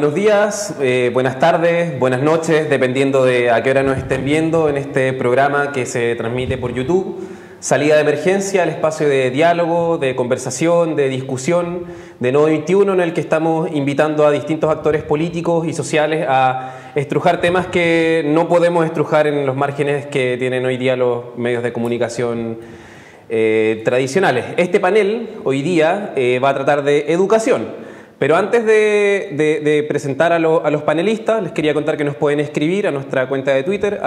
Buenos días, buenas tardes, buenas noches, dependiendo de a qué hora nos estén viendo en este programa que se transmite por YouTube. Salida de Emergencia, el espacio de diálogo, de conversación, de discusión de Nodo 21, en el que estamos invitando a distintos actores políticos y sociales a estrujar temas que no podemos estrujar en los márgenes que tienen hoy día los medios de comunicación tradicionales. Este panel hoy día va a tratar de educación. Pero antes de presentar a los panelistas, les quería contar que nos pueden escribir a nuestra cuenta de Twitter,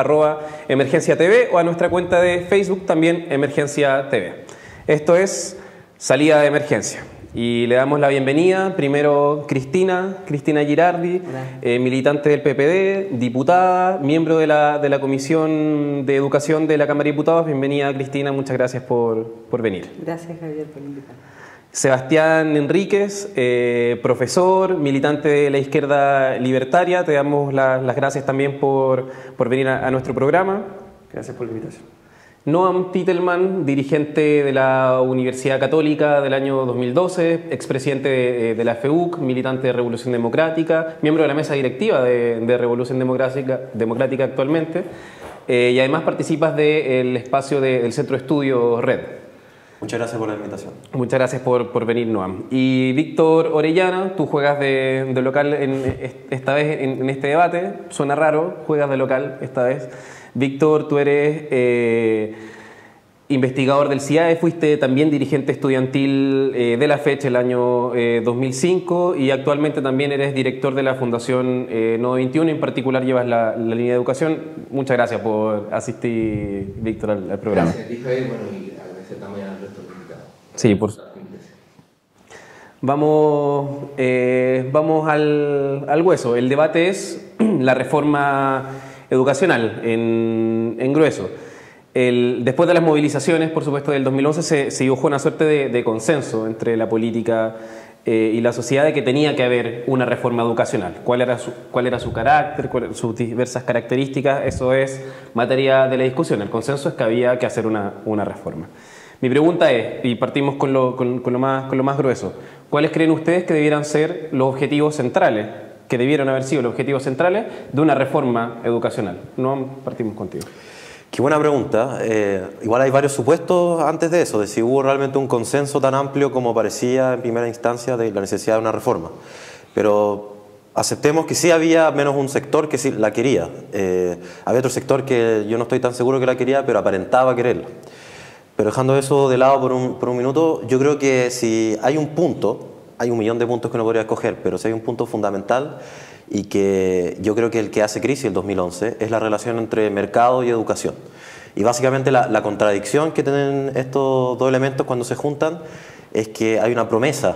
@EmergenciaTV, o a nuestra cuenta de Facebook, también EmergenciaTV. Esto es Salida de Emergencia. Y le damos la bienvenida, primero Cristina Girardi, militante del PPD, diputada, miembro de la Comisión de Educación de la Cámara de Diputados. Bienvenida, Cristina, muchas gracias por venir. Gracias, Javier, por invitarme. Sebastián Enríquez, profesor, militante de la izquierda libertaria, te damos las gracias también por venir a nuestro programa. Gracias por la invitación. Noam Titelman, dirigente de la Universidad Católica del año 2012, expresidente de la FEUC, militante de Revolución Democrática, miembro de la mesa directiva de Revolución Democrática actualmente, y además participas del espacio del Centro de Estudios Red. Muchas gracias por la invitación. Muchas gracias por venir, Noam. Y Víctor Orellana, tú juegas de local esta vez en este debate. Suena raro, juegas de local esta vez. Víctor, tú eres investigador del CIAE, fuiste también dirigente estudiantil de la fecha el año 2005 y actualmente también eres director de la Fundación Nodo 21, en particular llevas la línea de educación. Muchas gracias por asistir, Víctor, al programa. Gracias, Israel, bueno, y agradecer también al resto de los invitados. Sí, Vamos al hueso. El debate es la reforma educacional en grueso. Después de las movilizaciones, por supuesto, del 2011 se dibujó una suerte de consenso entre la política y la sociedad de que tenía que haber una reforma educacional. ¿Cuál era su carácter, sus diversas características? Eso es materia de la discusión. El consenso es que había que hacer una reforma. Mi pregunta es, y partimos con lo más grueso, ¿cuáles creen ustedes que debieran ser los objetivos centrales, que debieron haber sido los objetivos centrales de una reforma educacional? No, partimos contigo. Qué buena pregunta. Igual hay varios supuestos antes de eso, de si hubo realmente un consenso tan amplio como parecía en primera instancia de la necesidad de una reforma. Pero aceptemos que sí había menos un sector que sí la quería. Había otro sector que yo no estoy tan seguro que la quería, pero aparentaba quererla. Pero dejando eso de lado por un minuto, yo creo que si hay un punto, hay un millón de puntos que uno podría escoger, pero si hay un punto fundamental y que yo creo que el que hace crisis el 2011 es la relación entre mercado y educación. Y básicamente la contradicción que tienen estos dos elementos cuando se juntan es que hay una promesa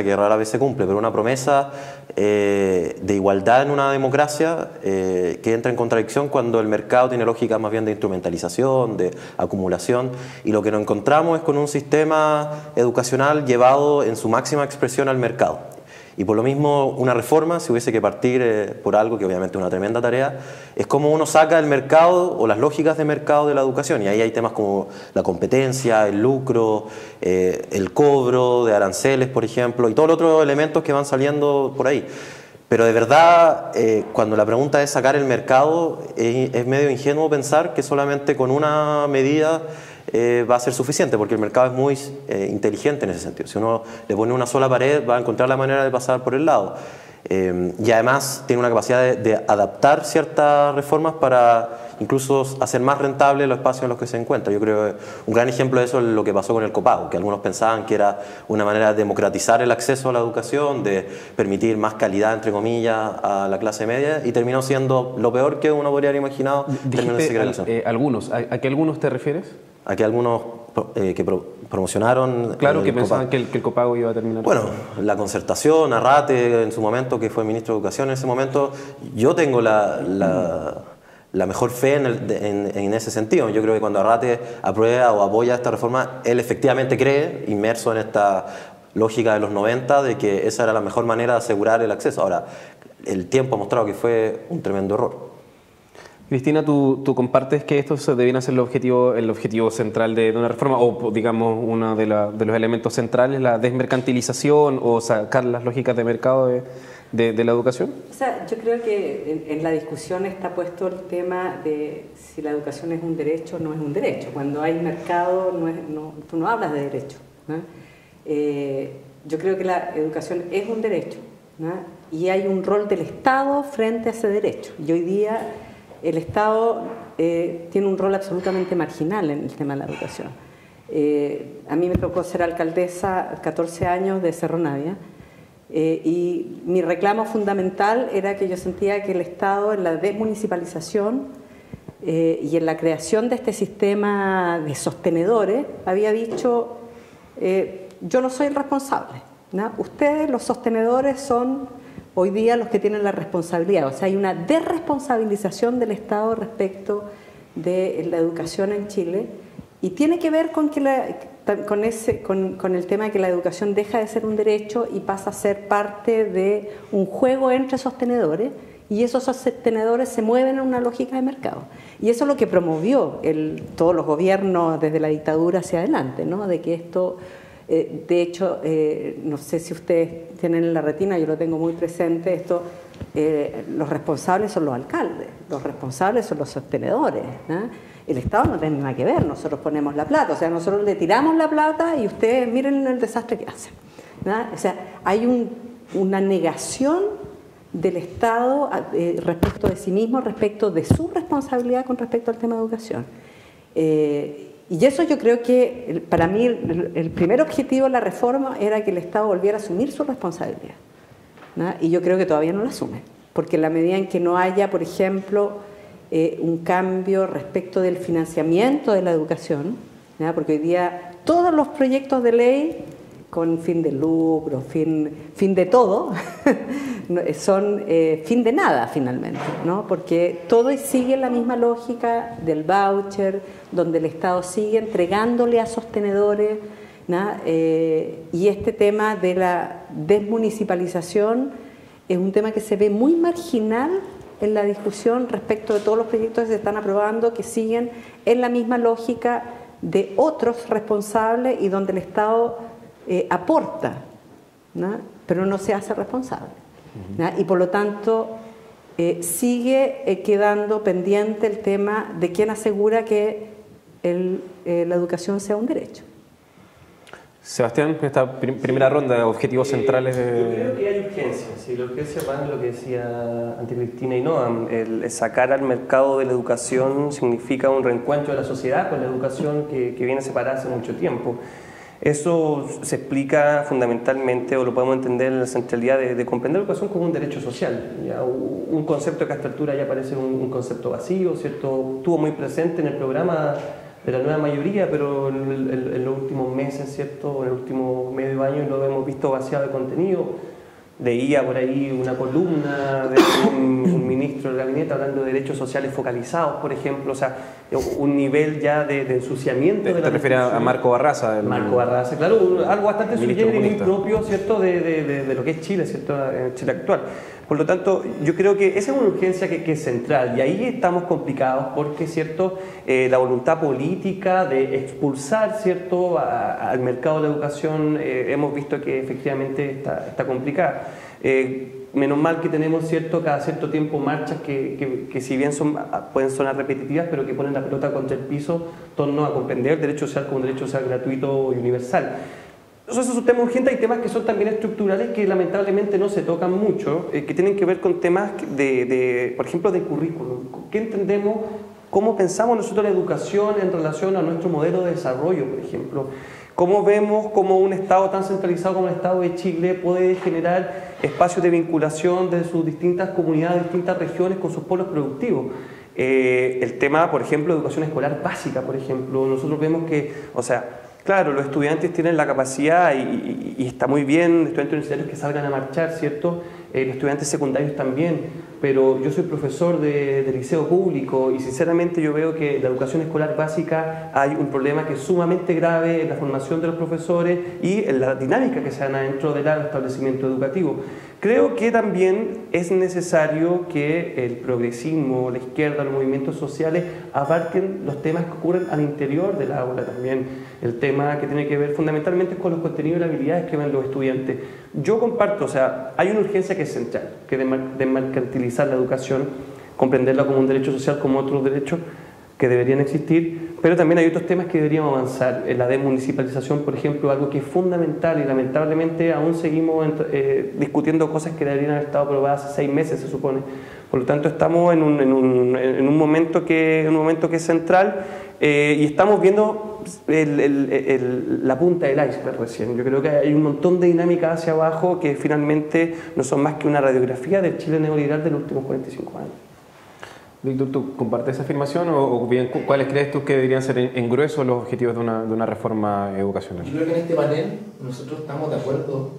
que rara vez se cumple, pero una promesa de igualdad en una democracia que entra en contradicción cuando el mercado tiene lógica más bien de instrumentalización, de acumulación, y lo que nos encontramos es con un sistema educacional llevado en su máxima expresión al mercado. Y por lo mismo, una reforma, si hubiese que partir por algo, que obviamente es una tremenda tarea, es cómo uno saca el mercado o las lógicas de mercado de la educación. Y ahí hay temas como la competencia, el lucro, el cobro de aranceles, por ejemplo, y todos los otros elementos que van saliendo por ahí. Pero de verdad, cuando la pregunta es sacar el mercado, es medio ingenuo pensar que solamente con una medida va a ser suficiente, porque el mercado es muy inteligente en ese sentido. Si uno le pone una sola pared, va a encontrar la manera de pasar por el lado. Y además tiene una capacidad de adaptar ciertas reformas para incluso hacer más rentables los espacios en los que se encuentra. Yo creo que un gran ejemplo de eso es lo que pasó con el copago, que algunos pensaban que era una manera de democratizar el acceso a la educación, de permitir más calidad, entre comillas, a la clase media, y terminó siendo lo peor que uno podría haber imaginado. Algunos. ¿A qué algunos te refieres? Aquí algunos que promocionaron... Claro, que pensaban que el copago iba a terminar. Bueno, la Concertación, Arrate en su momento, que fue ministro de Educación en ese momento, yo tengo la mejor fe en ese sentido. Yo creo que cuando Arrate aprueba o apoya esta reforma, él efectivamente cree, inmerso en esta lógica de los 90, de que esa era la mejor manera de asegurar el acceso. Ahora, el tiempo ha mostrado que fue un tremendo error. Cristina, ¿tú compartes que esto debiera ser el objetivo central de una reforma, o digamos uno de los elementos centrales, la desmercantilización o sacar las lógicas de mercado de de la educación? O sea, yo creo que en la discusión está puesto el tema de si la educación es un derecho o no es un derecho. Cuando hay mercado, tú no hablas de derecho, ¿no? Yo creo que la educación es un derecho, ¿no? Y hay un rol del Estado frente a ese derecho. Y hoy día el Estado tiene un rol absolutamente marginal en el tema de la educación. A mí me tocó ser alcaldesa 14 años de Cerro Navia. Y mi reclamo fundamental era que yo sentía que el Estado en la desmunicipalización y en la creación de este sistema de sostenedores había dicho, yo no soy el responsable, ¿no? Ustedes, los sostenedores, son hoy día los que tienen la responsabilidad. O sea, hay una desresponsabilización del Estado respecto de la educación en Chile, y tiene que ver con el tema de que la educación deja de ser un derecho y pasa a ser parte de un juego entre sostenedores, y esos sostenedores se mueven en una lógica de mercado. Y eso es lo que promovió todos los gobiernos desde la dictadura hacia adelante, ¿no? De que esto, de hecho, no sé si ustedes tienen en la retina, yo lo tengo muy presente, esto, los responsables son los alcaldes, los responsables son los sostenedores, ¿no? El Estado no tiene nada que ver, nosotros ponemos la plata, o sea, nosotros le tiramos la plata y ustedes miren el desastre que hacen, ¿no? O sea, hay una negación del Estado respecto de sí mismo, respecto de su responsabilidad con respecto al tema de educación. Y eso yo creo que, para mí, el primer objetivo de la reforma era que el Estado volviera a asumir su responsabilidad, ¿no? Y yo creo que todavía no la asume, porque en la medida en que no haya, por ejemplo, un cambio respecto del financiamiento de la educación, ¿no? Porque hoy día todos los proyectos de ley con fin de lucro, fin de todo, son fin de nada finalmente, ¿no? Porque todo sigue la misma lógica del voucher, donde el Estado sigue entregándole a sostenedores, ¿no? Y este tema de la desmunicipalización es un tema que se ve muy marginal en la discusión respecto de todos los proyectos que se están aprobando, que siguen en la misma lógica de otros responsables y donde el Estado aporta, ¿no? Pero no se hace responsable, ¿no? Y por lo tanto sigue quedando pendiente el tema de quién asegura que la educación sea un derecho. Sebastián, en esta primera ronda de objetivos centrales de... Yo creo que hay urgencia, sí, la urgencia va en lo que decía antes Cristina y Noam, el sacar al mercado de la educación significa un reencuentro de la sociedad con la educación que viene separada hace mucho tiempo. Eso se explica fundamentalmente, o lo podemos entender en la centralidad de comprender la educación como un derecho social, ¿ya? Un concepto que a esta altura ya parece un concepto vacío, ¿cierto? Estuvo muy presente en el programa de la nueva mayoría, pero en los últimos meses, ¿cierto? En el último medio año lo hemos visto vaciado de contenido. Leía por ahí una columna de un ministro del gabinete hablando de derechos sociales focalizados, por ejemplo, o sea, un nivel ya de ensuciamiento de la... ¿Te refieres a Marco Barraza? Marco Barraza, claro, algo bastante sui generis y propio, ¿cierto?, de lo que es Chile, ¿cierto?, en Chile actual. Por lo tanto, yo creo que esa es una urgencia que es central, y ahí estamos complicados porque, ¿cierto?, la voluntad política de expulsar, ¿cierto?, al mercado de la educación, hemos visto que efectivamente está complicada. Menos mal que tenemos, ¿cierto?, cada cierto tiempo marchas que si bien pueden sonar repetitivas, pero que ponen la pelota contra el piso en torno a comprender el derecho social como un derecho social gratuito y universal. Entonces, esos son temas urgentes. Hay temas que son también estructurales que lamentablemente no se tocan mucho, que tienen que ver con temas por ejemplo, de currículum. ¿Qué entendemos? ¿Cómo pensamos nosotros la educación en relación a nuestro modelo de desarrollo, por ejemplo? ¿Cómo vemos cómo un Estado tan centralizado como el Estado de Chile puede generar espacios de vinculación de sus distintas comunidades, distintas regiones con sus polos productivos? El tema, por ejemplo, de educación escolar básica, por ejemplo, nosotros vemos que, o sea, claro, los estudiantes tienen la capacidad y está muy bien, estudiantes universitarios que salgan a marchar, ¿cierto? Los estudiantes secundarios también, pero yo soy profesor de liceo público y sinceramente yo veo que la educación escolar básica hay un problema que es sumamente grave en la formación de los profesores y en la dinámica que se dan adentro del establecimiento educativo. Creo que también es necesario que el progresismo, la izquierda, los movimientos sociales abarquen los temas que ocurren al interior del aula también. El tema que tiene que ver fundamentalmente con los contenidos y las habilidades que ven los estudiantes. Yo comparto, o sea, hay una urgencia que es central, que es desmercantilizar la educación, comprenderla como un derecho social, como otros derechos que deberían existir, pero también hay otros temas que deberíamos avanzar. La desmunicipalización, por ejemplo, algo que es fundamental y lamentablemente aún seguimos discutiendo cosas que deberían haber estado aprobadas hace 6 meses, se supone. Por lo tanto, estamos en un momento que es central y estamos viendo la punta del iceberg recién. Yo creo que hay un montón de dinámicas hacia abajo que finalmente no son más que una radiografía del Chile neoliberal de los últimos 45 años. Víctor, ¿tú compartes esa afirmación o bien cuáles crees tú que deberían ser en grueso los objetivos de una reforma educacional? Yo creo que en este panel nosotros estamos de acuerdo,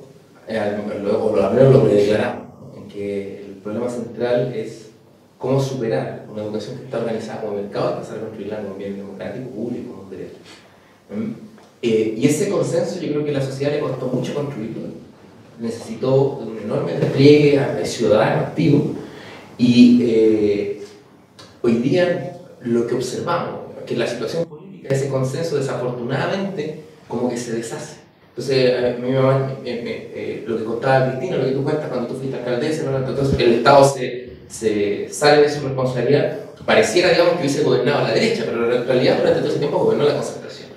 o al menos lo declaramos, en que el problema central es cómo superar una educación que está organizada como mercado y empezar a construirla como un bien democrático, público, como un derecho. Y ese consenso yo creo que a la sociedad le costó mucho construirlo. Necesitó un enorme despliegue ciudadano activo y hoy día lo que observamos, que la situación política, ese consenso desafortunadamente como que se deshace. Entonces, mi mamá, lo que contaba Cristina, lo que tú cuentas cuando tú fuiste alcaldesa, ¿no? Entonces el Estado se sale de su responsabilidad, pareciera, digamos, que hubiese gobernado a la derecha, pero en realidad durante todo ese tiempo gobernó la concertación.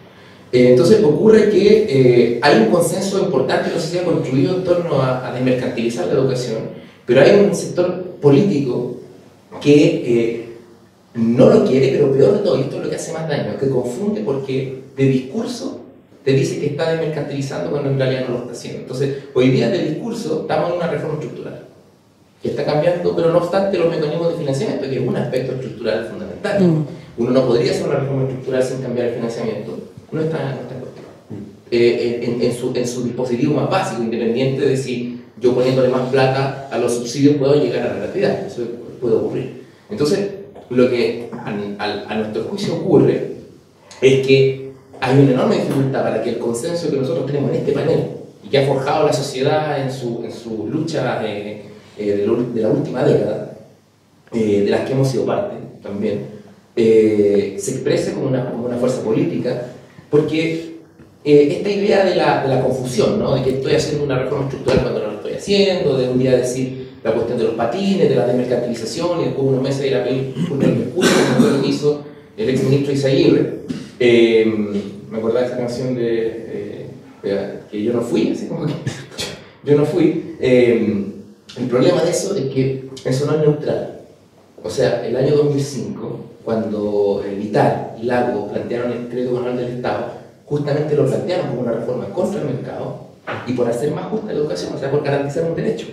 Entonces ocurre que hay un consenso importante en la sociedad construido en torno a desmercantilizar la educación, pero hay un sector político que no lo quiere, pero peor de todo, y esto es lo que hace más daño, que confunde porque de discurso te dice que está desmercantilizando cuando en realidad no lo está haciendo. Entonces, hoy día de discurso estamos en una reforma estructural que está cambiando, pero no obstante los mecanismos de financiamiento, que es un aspecto estructural fundamental. Uno no podría hacer una reforma estructural sin cambiar el financiamiento, no está en cuestión. En su dispositivo más básico, independiente de si yo poniéndole más plata a los subsidios puedo llegar a la gratuidad, eso puede ocurrir. Entonces, lo que a nuestro juicio ocurre es que hay una enorme dificultad para que el consenso que nosotros tenemos en este panel y que ha forjado la sociedad en su lucha de la última década, de las que hemos sido parte también, se exprese como una fuerza política, porque esta idea de la confusión, ¿no? De que estoy haciendo una reforma estructural cuando no lo estoy haciendo, de un día decir la cuestión de los patines, de la desmercantilización, y después unos meses de ir a pedir disculpas al Mercurio, como fue lo que hizo el exministro Izaguirre. Me acordaba de esa canción que yo no fui, así como que yo no fui. El problema de eso es que eso no es neutral. O sea, el año 2005, cuando Vital y Lago plantearon el crédito canal del Estado, justamente lo plantearon como una reforma contra el mercado y por hacer más justa la educación, o sea, por garantizar un derecho.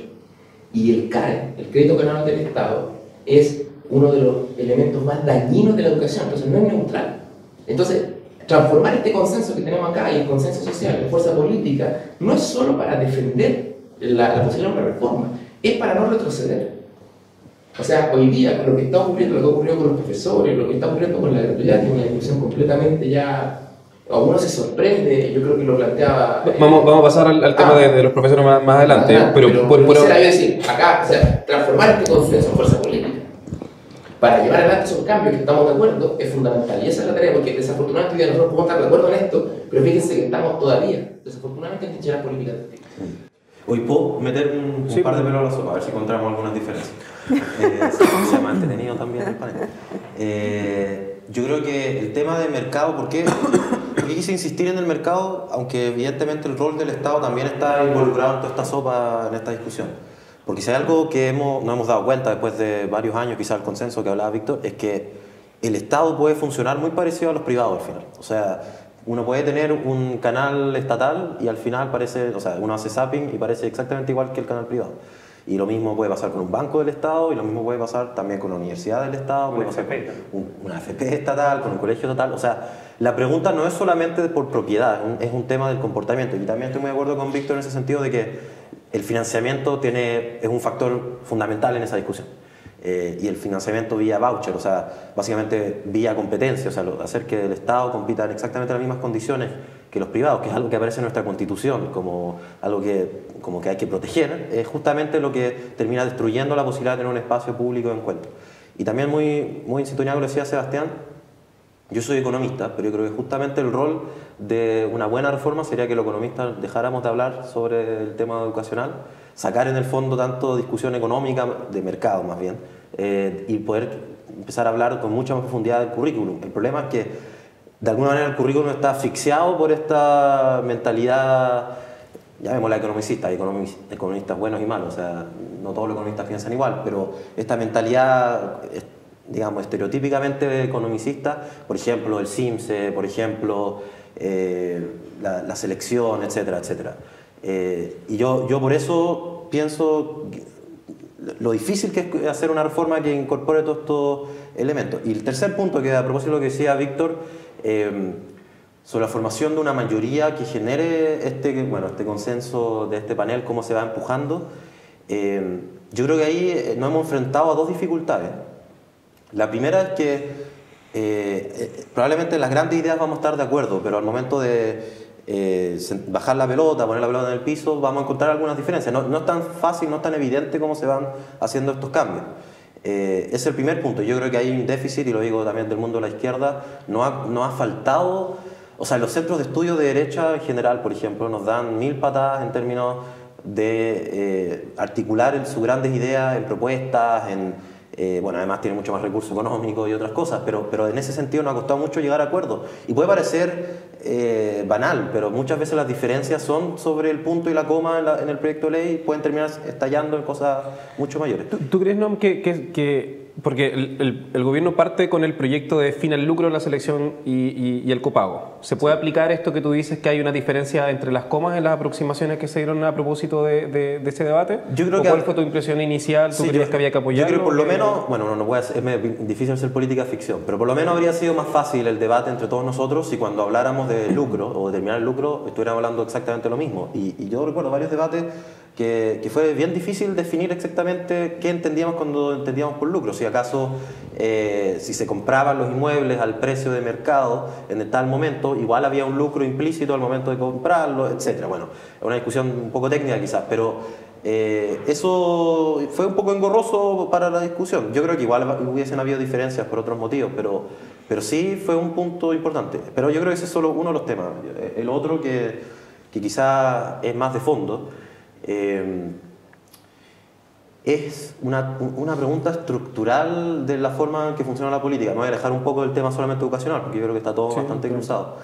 Y el CAE, el crédito canal del Estado, es uno de los elementos más dañinos de la educación, entonces no es neutral. Entonces, transformar este consenso que tenemos acá y el consenso social en fuerza política no es solo para defender la posibilidad de una reforma, es para no retroceder. O sea, hoy día con lo que está ocurriendo, lo que ocurrió con los profesores, lo que está ocurriendo con la gratuidad, que es una discusión completamente ya... A uno se sorprende, yo creo que lo planteaba... Vamos a pasar al tema de los profesores más adelante. Pero quisiera yo decir, acá, o sea, transformar este consenso en fuerza política para llevar adelante esos cambios que estamos de acuerdo es fundamental. Y esa es la tarea, porque desafortunadamente hoy día nosotros podemos estar de acuerdo en esto, pero fíjense que estamos todavía, desafortunadamente, en trincheras políticas. Hoy puedo meter un par de pelos a la sopa, a ver si encontramos algunas diferencias. Se llama entretenido también el panel. Yo creo que el tema de mercado, ¿por qué quise insistir en el mercado? Aunque evidentemente el rol del Estado también está involucrado en toda esta sopa, en esta discusión. Porque si hay algo que no hemos dado cuenta después de varios años, quizás el consenso que hablaba Víctor, es que el Estado puede funcionar muy parecido a los privados al final. O sea, uno puede tener un canal estatal y al final parece, o sea, uno hace zapping y parece exactamente igual que el canal privado. Y lo mismo puede pasar con un banco del Estado y lo mismo puede pasar también con una universidad del Estado, puede pasar con una AFP estatal, con un colegio estatal. O sea, la pregunta no es solamente por propiedad, es un tema del comportamiento. Y también estoy muy de acuerdo con Víctor en ese sentido de que el financiamiento es un factor fundamental en esa discusión. Y el financiamiento vía voucher, o sea, básicamente vía competencia, o sea, hacer que el Estado compita en exactamente las mismas condiciones que los privados, que es algo que aparece en nuestra Constitución como algo que hay que proteger, es justamente lo que termina destruyendo la posibilidad de tener un espacio público de encuentro. Y también muy en sintonía con lo que decía Sebastián, yo soy economista, pero yo creo que justamente el rol de una buena reforma sería que los economistas dejáramos de hablar sobre el tema educacional, sacar en el fondo tanto discusión económica, de mercado más bien, y poder empezar a hablar con mucha más profundidad del currículum. El problema es que de alguna manera el currículum está asfixiado por esta mentalidad, llamémosla economicista, hay economistas buenos y malos, o sea, no todos los economistas piensan igual, pero esta mentalidad, digamos, estereotípicamente economicista, por ejemplo, el CIMSE, por ejemplo, la selección, etcétera, etcétera. Y yo por eso pienso lo difícil que es hacer una reforma que incorpore todos estos elementos. Y el tercer punto, que a propósito de lo que decía Víctor, sobre la formación de una mayoría que genere este consenso de este panel, cómo se va empujando, yo creo que ahí nos hemos enfrentado a dos dificultades. La primera es que probablemente en las grandes ideas vamos a estar de acuerdo, pero al momento de bajar la pelota, poner la pelota en el piso, vamos a encontrar algunas diferencias. No es tan fácil, no es tan evidente cómo se van haciendo estos cambios. Es el primer punto. Yo creo que hay un déficit, y lo digo también del mundo de la izquierda, no ha faltado, o sea, los centros de estudio de derecha en general, por ejemplo, nos dan 1000 patadas en términos de articular sus grandes ideas en propuestas, bueno, además tiene mucho más recursos económicos y otras cosas, pero en ese sentido nos ha costado mucho llegar a acuerdos. Y puede parecer banal, pero muchas veces las diferencias son sobre el punto y la coma en el proyecto de ley y pueden terminar estallando en cosas mucho mayores. ¿Tú crees, Noam, que porque el gobierno parte con el proyecto de fin al lucro, la selección y el copago? ¿Se puede aplicar esto que tú dices, que hay una diferencia entre las comas en las aproximaciones que se dieron a propósito de ese debate? Yo creo ¿Cuál fue tu impresión inicial? ¿Tú creías que había que apoyarlo? Yo creo que por lo menos, bueno, es difícil hacer política ficción, pero por lo menos habría sido más fácil el debate entre todos nosotros si cuando habláramos de lucro o de terminar el lucro estuviéramos hablando exactamente lo mismo. Y yo recuerdo varios debates que fue bien difícil definir exactamente qué entendíamos cuando entendíamos por lucro. Si acaso, si se compraban los inmuebles al precio de mercado en tal momento, igual había un lucro implícito al momento de comprarlo, etc. Bueno, es una discusión un poco técnica quizás, pero eso fue un poco engorroso para la discusión. Yo creo que igual hubiesen habido diferencias por otros motivos, pero sí fue un punto importante. Pero yo creo que ese es solo uno de los temas. El otro que quizás es más de fondo, es una pregunta estructural de la forma en que funciona la política. Me voy a dejar un poco del tema solamente educacional, porque yo creo que está todo bastante cruzado.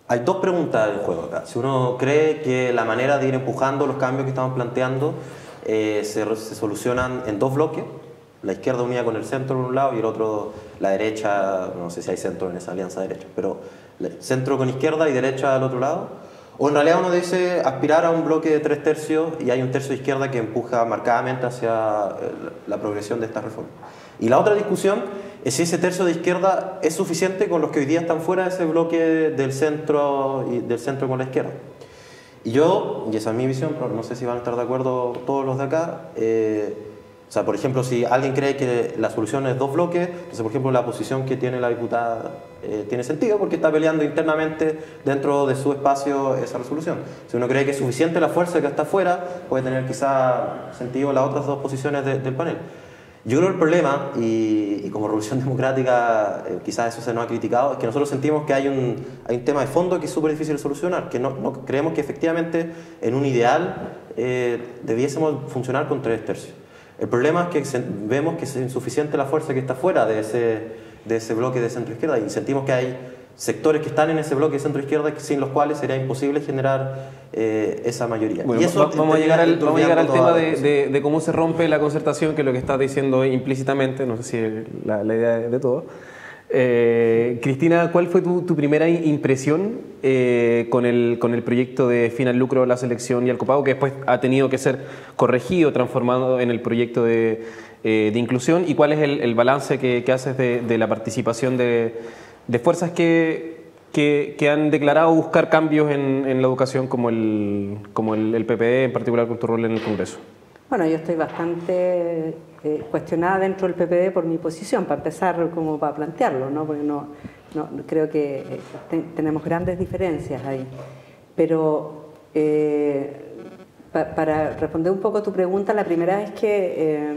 Hay dos preguntas en juego acá. Si uno cree que la manera de ir empujando los cambios que estamos planteando se solucionan en dos bloques, la izquierda unida con el centro por un lado y el otro, la derecha, no sé si hay centro en esa alianza derecha, pero centro con izquierda y derecha al otro lado. O en realidad uno dice aspirar a un bloque de 3/3 y hay un tercio de izquierda que empuja marcadamente hacia la progresión de esta reforma. Y la otra discusión es si ese tercio de izquierda es suficiente con los que hoy día están fuera de ese bloque del centro y del centro con la izquierda. Y esa es mi visión, pero no sé si van a estar de acuerdo todos los de acá. O sea, por ejemplo, si alguien cree que la solución es dos bloques, entonces, por ejemplo, la posición que tiene la diputada tiene sentido porque está peleando internamente dentro de su espacio esa resolución. Si uno cree que es suficiente la fuerza que está afuera, puede tener quizá sentido las otras dos posiciones del panel. Yo creo que el problema, y como Revolución Democrática quizás eso se nos ha criticado, es que nosotros sentimos que hay un tema de fondo que es súper difícil de solucionar, que no creemos que efectivamente en un ideal debiésemos funcionar con 3/3. El problema es que vemos que es insuficiente la fuerza que está fuera de ese bloque de centro-izquierda y sentimos que hay sectores que están en ese bloque de centro-izquierda sin los cuales sería imposible generar esa mayoría. Bueno, y eso vamos a llegar al tema de cómo se rompe la concertación, que es lo que estás diciendo implícitamente, no sé si es la idea de todo. Cristina, ¿cuál fue tu primera impresión con el proyecto de fin al lucro, la selección y el copago, que después ha tenido que ser corregido, transformado en el proyecto de inclusión? ¿Y cuál es el balance que haces de la participación de fuerzas que han declarado buscar cambios en la educación, como el PPD, en particular con tu rol en el Congreso? Bueno, yo estoy bastante cuestionada dentro del PPD por mi posición, para empezar, como para plantearlo, ¿no? Porque No, creo que tenemos grandes diferencias ahí. Pero para responder un poco a tu pregunta, la primera vez que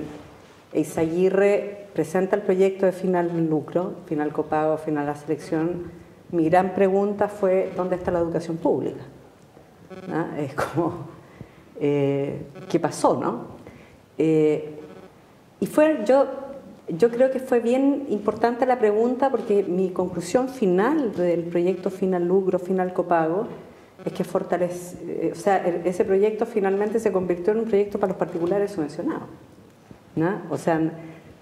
Eizaguirre presenta el proyecto de final lucro, final copago, final la selección, mi gran pregunta fue: ¿dónde está la educación pública? ¿No? Es como, ¿qué pasó, no? Y yo creo que fue bien importante la pregunta, porque mi conclusión final del proyecto final lucro, final copago, es que ese proyecto finalmente se convirtió en un proyecto para los particulares subvencionados, ¿no? O sea,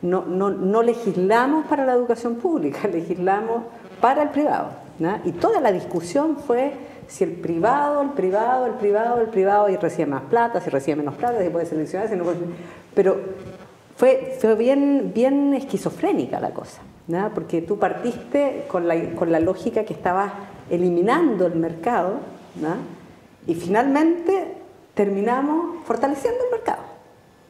no legislamos para la educación pública, legislamos para el privado, ¿no? Y toda la discusión fue si el privado, y recibe más plata, si recibe menos plata, si puede seleccionar, si no puede... Pero fue bien esquizofrénica la cosa, ¿no? Porque tú partiste con la lógica que estabas eliminando el mercado, ¿no? Y finalmente terminamos fortaleciendo el mercado,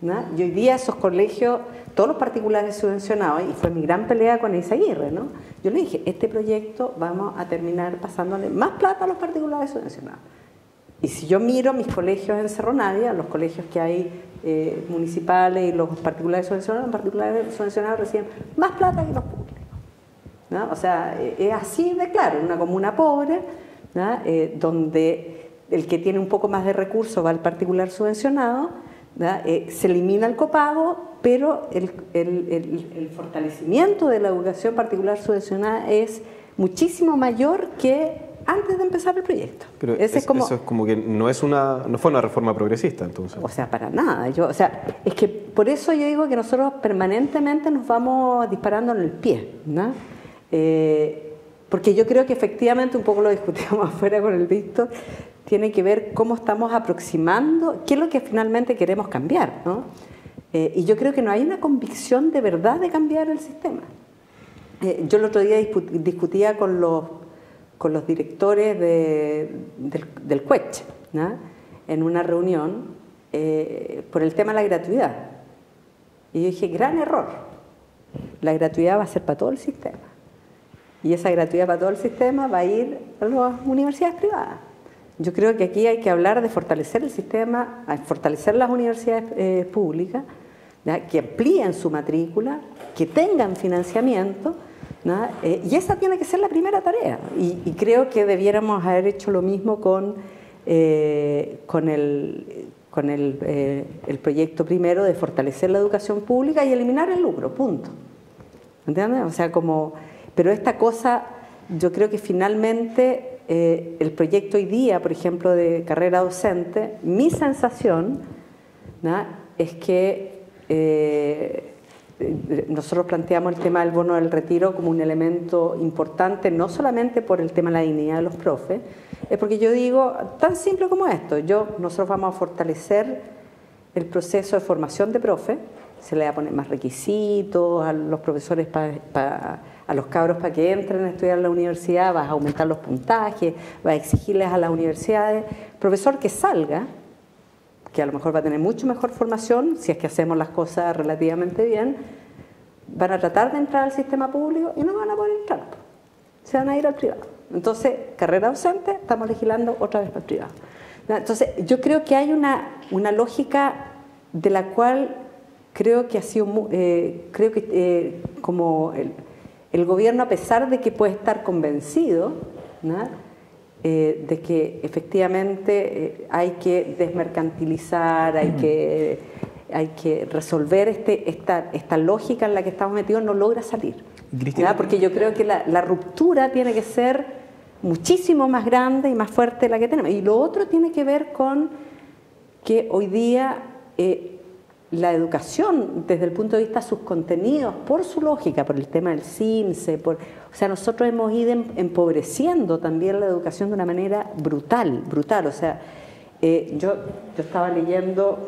¿no? Y hoy día esos colegios, todos los particulares subvencionados, y fue mi gran pelea con Eizaguirre, ¿no? Yo le dije: este proyecto vamos a terminar pasándole más plata a los particulares subvencionados. Y si yo miro mis colegios en Cerro Navia, los colegios que hay municipales y los particulares subvencionados reciben más plata que los públicos, ¿no? O sea, es así de claro, en una comuna pobre, ¿no? Donde el que tiene un poco más de recursos va al particular subvencionado, ¿no? Se elimina el copago, pero el fortalecimiento de la educación particular subvencionada es muchísimo mayor que antes de empezar el proyecto. Pero eso es como que no fue una reforma progresista, entonces. O sea, para nada. Es que por eso yo digo que nosotros permanentemente nos vamos disparando en el pie, ¿no? Porque yo creo que efectivamente, un poco lo discutíamos afuera con el Víctor, tiene que ver cómo estamos aproximando, qué es lo que finalmente queremos cambiar, ¿no? Y yo creo que no hay una convicción de verdad de cambiar el sistema. Yo el otro día discutía con los directores del CUECH, ¿no? En una reunión por el tema de la gratuidad. Y yo dije: gran error. La gratuidad va a ser para todo el sistema. Y esa gratuidad para todo el sistema va a ir a las universidades privadas. Yo creo que aquí hay que hablar de fortalecer el sistema, fortalecer las universidades públicas, ¿no? Que amplíen su matrícula, que tengan financiamiento, ¿no? Y esa tiene que ser la primera tarea. Y creo que debiéramos haber hecho lo mismo con el proyecto primero de fortalecer la educación pública y eliminar el lucro, punto. ¿Entiendes? O sea, pero esta cosa, yo creo que finalmente el proyecto hoy día, por ejemplo, de carrera docente, mi sensación, ¿no? Es que nosotros planteamos el tema del bono del retiro como un elemento importante, no solamente por el tema de la dignidad de los profes, es porque yo digo, tan simple como esto: nosotros vamos a fortalecer el proceso de formación de profes, se le va a poner más requisitos a los profesores, a los cabros para que entren a estudiar en la universidad, vas a aumentar los puntajes, vas a exigirles a las universidades, profesor que salga, que a lo mejor va a tener mucho mejor formación, si es que hacemos las cosas relativamente bien, van a tratar de entrar al sistema público y no van a poder entrar, se van a ir al privado. Entonces, carrera docente, estamos legislando otra vez para el privado. Entonces, yo creo que hay una lógica de la cual creo que ha sido, como el gobierno, a pesar de que puede estar convencido, ¿no? De que efectivamente hay que desmercantilizar, hay que resolver esta lógica en la que estamos metidos, no logra salir. ¿No? Porque yo creo que la ruptura tiene que ser muchísimo más grande y más fuerte de la que tenemos. Y lo otro tiene que ver con que hoy día la educación, desde el punto de vista de sus contenidos, por su lógica, por el tema del CINSE, o sea, nosotros hemos ido empobreciendo también la educación de una manera brutal. O sea, yo estaba leyendo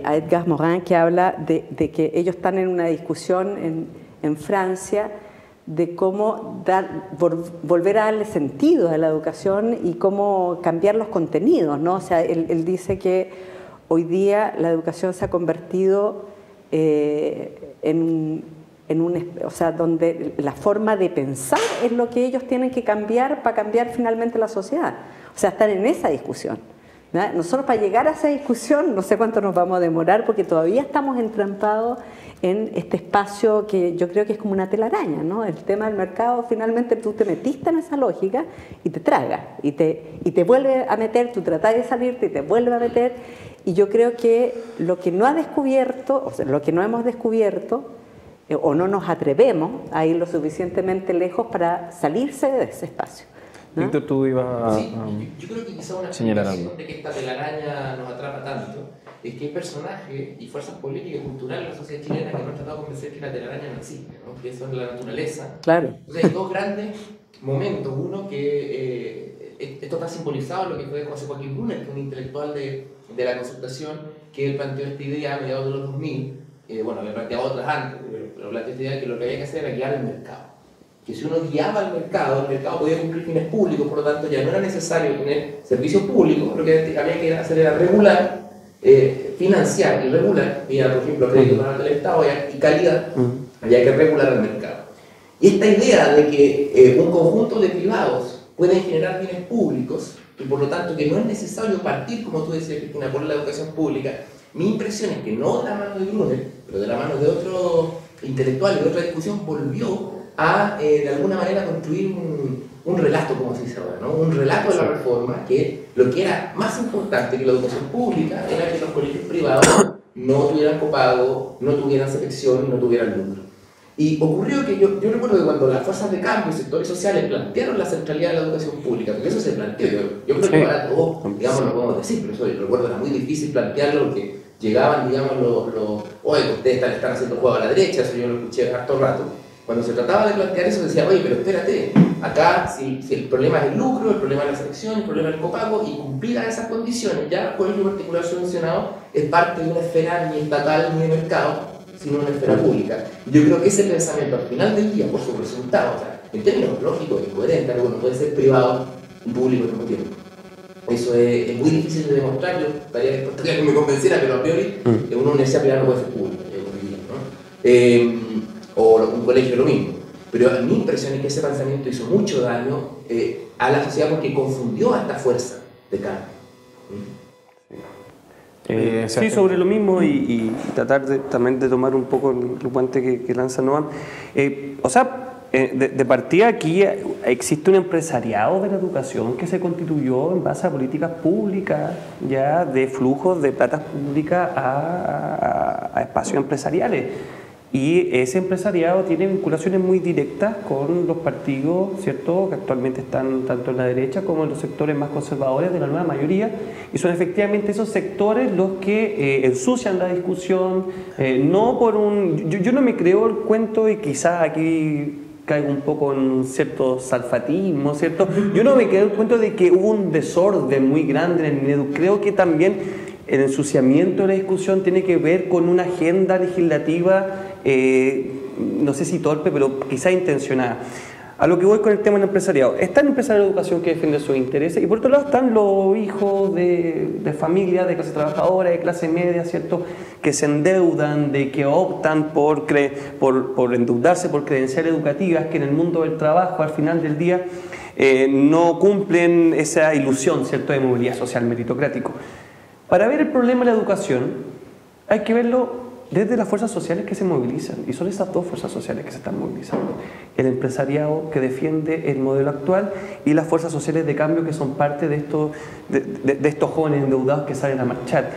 a Edgar Morin, que habla de que ellos están en una discusión en Francia de cómo volver a darle sentido a la educación y cómo cambiar los contenidos, ¿no? O sea, él dice que hoy día la educación se ha convertido en o sea, donde la forma de pensar es lo que ellos tienen que cambiar para cambiar finalmente la sociedad. O sea, están en esa discusión. ¿Verdad? Nosotros para llegar a esa discusión no sé cuánto nos vamos a demorar porque todavía estamos entrampados en este espacio que yo creo que es como una telaraña, ¿no? El tema del mercado, finalmente tú te metiste en esa lógica y te traga, y te vuelve a meter, tú tratás de salirte y te vuelve a meter, y yo creo que lo que no ha descubierto, o sea, lo que no hemos descubierto, o no nos atrevemos a ir lo suficientemente lejos para salirse de ese espacio, ¿no? Víctor, tú ibas sí, yo creo que quizá una señalar explicación algo. de que esta telaraña nos atrapa tanto es que hay personajes y fuerzas políticas y culturales de la sociedad chilena que nos han tratado de convencer que la telaraña no existe, ¿no? Que eso es la naturaleza. Claro. Entonces hay dos grandes momentos. Uno que esto está simbolizado en lo que fue José Joaquín Brunner, que es un intelectual de la concertación, que él planteó esta idea a mediados de los 2000, bueno, había planteado otras antes, pero planteó esta idea que lo que había que hacer era guiar el mercado. Que si uno guiaba al mercado, el mercado podía cumplir fines públicos, por lo tanto ya no era necesario tener servicios públicos, lo que había que hacer era regular, financiar y regular, vía por ejemplo crédito del Estado y calidad, había que regular el mercado. Y esta idea de que un conjunto de privados pueden generar bienes públicos y por lo tanto que no es necesario partir, como tú decías, Cristina, por la educación pública, mi impresión es que no de la mano de Brunner, pero de la mano de otro intelectual y de otra discusión volvió a de alguna manera construir un relato, como se dice ahora, ¿no? Un relato de la reforma, que lo que era más importante que la educación pública era que los colegios privados no tuvieran copago, no tuvieran selección y no tuvieran lucro. Y ocurrió que yo recuerdo que cuando las fuerzas de cambio y sectores sociales plantearon la centralidad de la educación pública, porque eso se planteó, yo creo que ahora todos, digamos, lo podemos decir, pero eso yo recuerdo era muy difícil plantearlo porque llegaban, digamos, oye, ustedes están haciendo juego a la derecha, eso yo lo escuché harto rato. Cuando se trataba de plantear eso decía, oye, pero espérate, acá si el problema es el lucro, el problema es la selección, el problema es el copago, y cumplidas esas condiciones, ya el colegio particular subvencionado es parte de una esfera ni estatal ni de mercado, sino una esfera pública. Yo creo que ese pensamiento al final del día, por sus resultados, o sea, en términos lógicos y coherentes, algo no puede ser privado y público al mismo tiempo. Eso es muy difícil de demostrar, yo estaría dispuesto a que me convenciera, pero a priori una universidad privada no puede ser pública, ¿no? O un colegio lo mismo. Pero a mi impresión es que ese pensamiento hizo mucho daño a la sociedad porque confundió a esta fuerza de cambio. Sí, sobre lo mismo y tratar también de tomar un poco el guante que lanza Noam. O sea, de partida aquí existe un empresariado de la educación que se constituyó en base a políticas públicas, ya de flujos de plata pública a espacios empresariales. Y ese empresariado tiene vinculaciones muy directas con los partidos, ¿cierto?, que actualmente están tanto en la derecha como en los sectores más conservadores de la nueva mayoría, y son efectivamente esos sectores los que ensucian la discusión, no por un... Yo no me creo el cuento, y quizás aquí caigo un poco en un cierto salfatismo, ¿cierto? Yo no me creo el cuento de que hubo un desorden muy grande en el Minedu. Creo que también el ensuciamiento de la discusión tiene que ver con una agenda legislativa, no sé si torpe, pero quizá intencionada. A lo que voy con el tema del empresariado. Está el empresario de educación que defiende sus intereses y por otro lado están los hijos de familias de clase trabajadora, de clase media, ¿cierto?, que se endeudan, de que optan por endeudarse por credenciales educativas que en el mundo del trabajo al final del día no cumplen esa ilusión, ¿cierto?, de movilidad social meritocrático. Para ver el problema de la educación hay que verlo desde las fuerzas sociales que se movilizan, y son esas dos fuerzas sociales que se están movilizando: el empresariado que defiende el modelo actual y las fuerzas sociales de cambio que son parte de estos jóvenes endeudados que salen a marchar.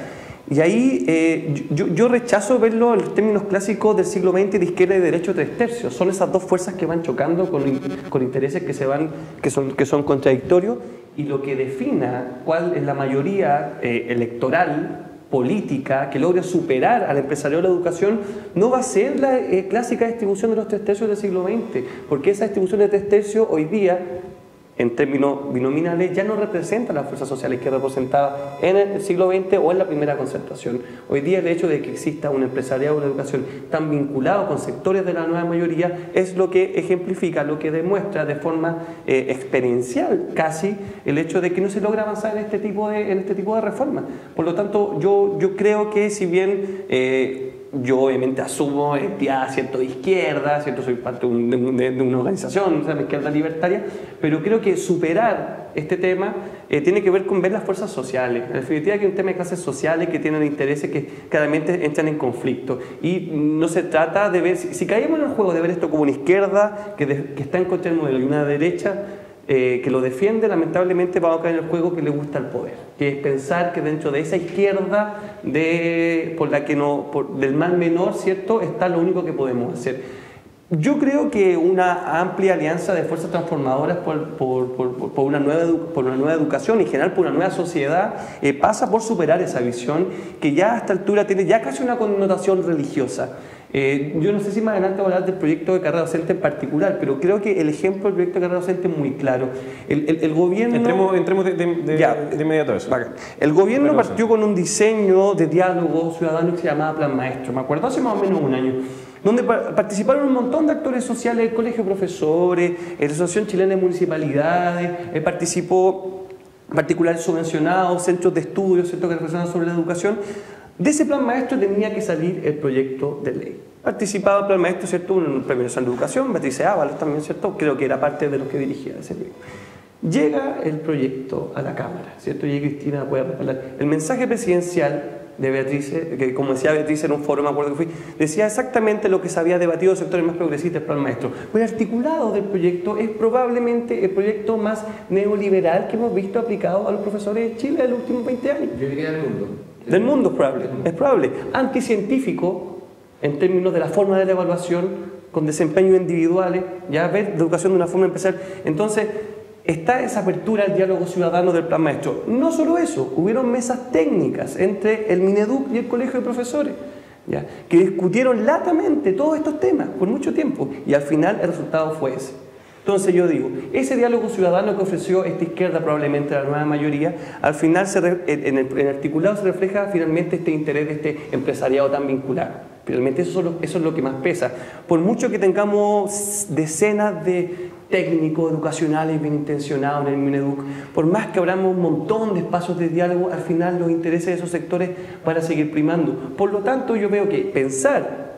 Y ahí yo rechazo verlo en los términos clásicos del siglo XX de izquierda y derecho 3/3. Son esas dos fuerzas que van chocando con intereses que son contradictorios, y lo que defina cuál es la mayoría electoral política que logre superar al empresariado de la educación no va a ser la clásica distribución de los 3/3 del siglo XX, porque esa distribución de 3/3 hoy día, en términos binominales, ya no representa las fuerzas sociales que representaba en el siglo XX o en la primera concertación. Hoy día el hecho de que exista un empresariado de la educación tan vinculado con sectores de la nueva mayoría es lo que ejemplifica, lo que demuestra de forma experiencial casi el hecho de que no se logra avanzar en este tipo de reformas. Por lo tanto, yo creo que si bien yo obviamente asumo entidad, ¿cierto?, de izquierda, ¿cierto?, soy parte de una organización, o sea, de izquierda libertaria, pero creo que superar este tema tiene que ver con ver las fuerzas sociales. En definitiva, que es un tema de clases sociales que tienen intereses que claramente entran en conflicto. Y no se trata de ver, si caemos en el juego de ver esto como una izquierda que está en contra del modelo y una derecha que lo defiende, lamentablemente vamos a caer en el juego que le gusta el poder, que es pensar que dentro de esa izquierda por la que del mal menor, ¿cierto?, está lo único que podemos hacer. Yo creo que una amplia alianza de fuerzas transformadoras por una nueva educación, en general por una nueva sociedad, pasa por superar esa visión que ya a esta altura tiene ya casi una connotación religiosa. Yo no sé si más adelante voy a hablar del proyecto de carrera docente en particular, pero creo que el ejemplo del proyecto de carrera docente es muy claro. El gobierno... Entremos de inmediato a eso. El gobierno partió con un diseño de diálogo ciudadano que se llamaba Plan Maestro, me acuerdo, hace más o menos un año, donde participaron un montón de actores sociales, el Colegio de Profesores, la Asociación Chilena de Municipalidades, participó particulares subvencionados, centros de estudios, centros que reflexionan sobre la educación. De ese plan maestro tenía que salir el proyecto de ley. Participaba el plan maestro, ¿cierto?, un premio nacional de educación, Beatriz Ábalos también, ¿cierto?, creo que era parte de los que dirigía ese proyecto. Llega el proyecto a la Cámara, ¿cierto?, y Cristina puede hablar. El mensaje presidencial de Beatriz, que como decía Beatriz en un foro, me acuerdo que fui, decía exactamente lo que se había debatido en los sectores más progresistas del plan maestro. Pues el articulado del proyecto es probablemente el proyecto más neoliberal que hemos visto aplicado a los profesores de Chile en los últimos 20 años. Yo diría del mundo. Del mundo es probable. Anticientífico en términos de la forma de la evaluación, con desempeños individuales, ya ver la educación de una forma especial. Entonces, está esa apertura al diálogo ciudadano del plan maestro. No solo eso, hubieron mesas técnicas entre el Mineduc y el Colegio de Profesores, ¿ya?, que discutieron latamente todos estos temas por mucho tiempo, y al final el resultado fue ese. Entonces yo digo, ese diálogo ciudadano que ofreció esta izquierda, probablemente la nueva mayoría, al final en el articulado se refleja finalmente este interés de este empresariado tan vinculado. Finalmente eso es lo que más pesa. Por mucho que tengamos decenas de técnicos educacionales bien intencionados en el Mineduc, por más que abramos un montón de espacios de diálogo, al final los intereses de esos sectores van a seguir primando. Por lo tanto, yo veo que pensar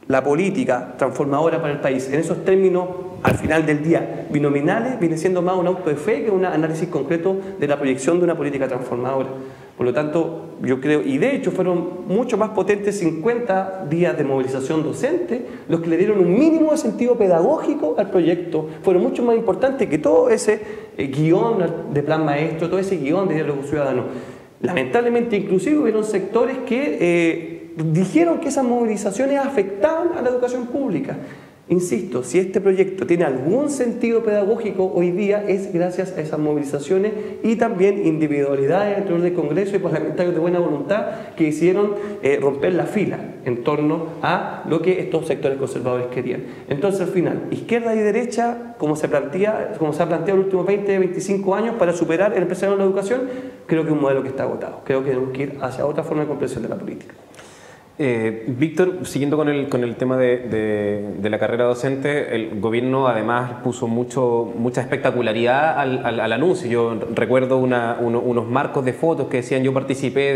la política transformadora para el país en esos términos, al final del día, binominales, viene siendo más un auto de fe que un análisis concreto de la proyección de una política transformadora. Por lo tanto, yo creo, y de hecho fueron mucho más potentes 50 días de movilización docente los que le dieron un mínimo de sentido pedagógico al proyecto. Fueron mucho más importantes que todo ese guión de plan maestro, todo ese guión de diálogo ciudadano. Lamentablemente, inclusive, hubieron sectores que dijeron que esas movilizaciones afectaban a la educación pública. Insisto, si este proyecto tiene algún sentido pedagógico hoy día es gracias a esas movilizaciones y también individualidades dentro del Congreso y parlamentarios de buena voluntad que hicieron romper la fila en torno a lo que estos sectores conservadores querían. Entonces, al final, izquierda y derecha, como se ha planteado en los últimos 20, 25 años para superar el empresariado en la educación, creo que es un modelo que está agotado. Creo que tenemos que ir hacia otra forma de comprensión de la política. Víctor, siguiendo con el tema de la carrera docente, el gobierno además puso mucha espectacularidad al anuncio. Yo recuerdo unos marcos de fotos que decían: yo participé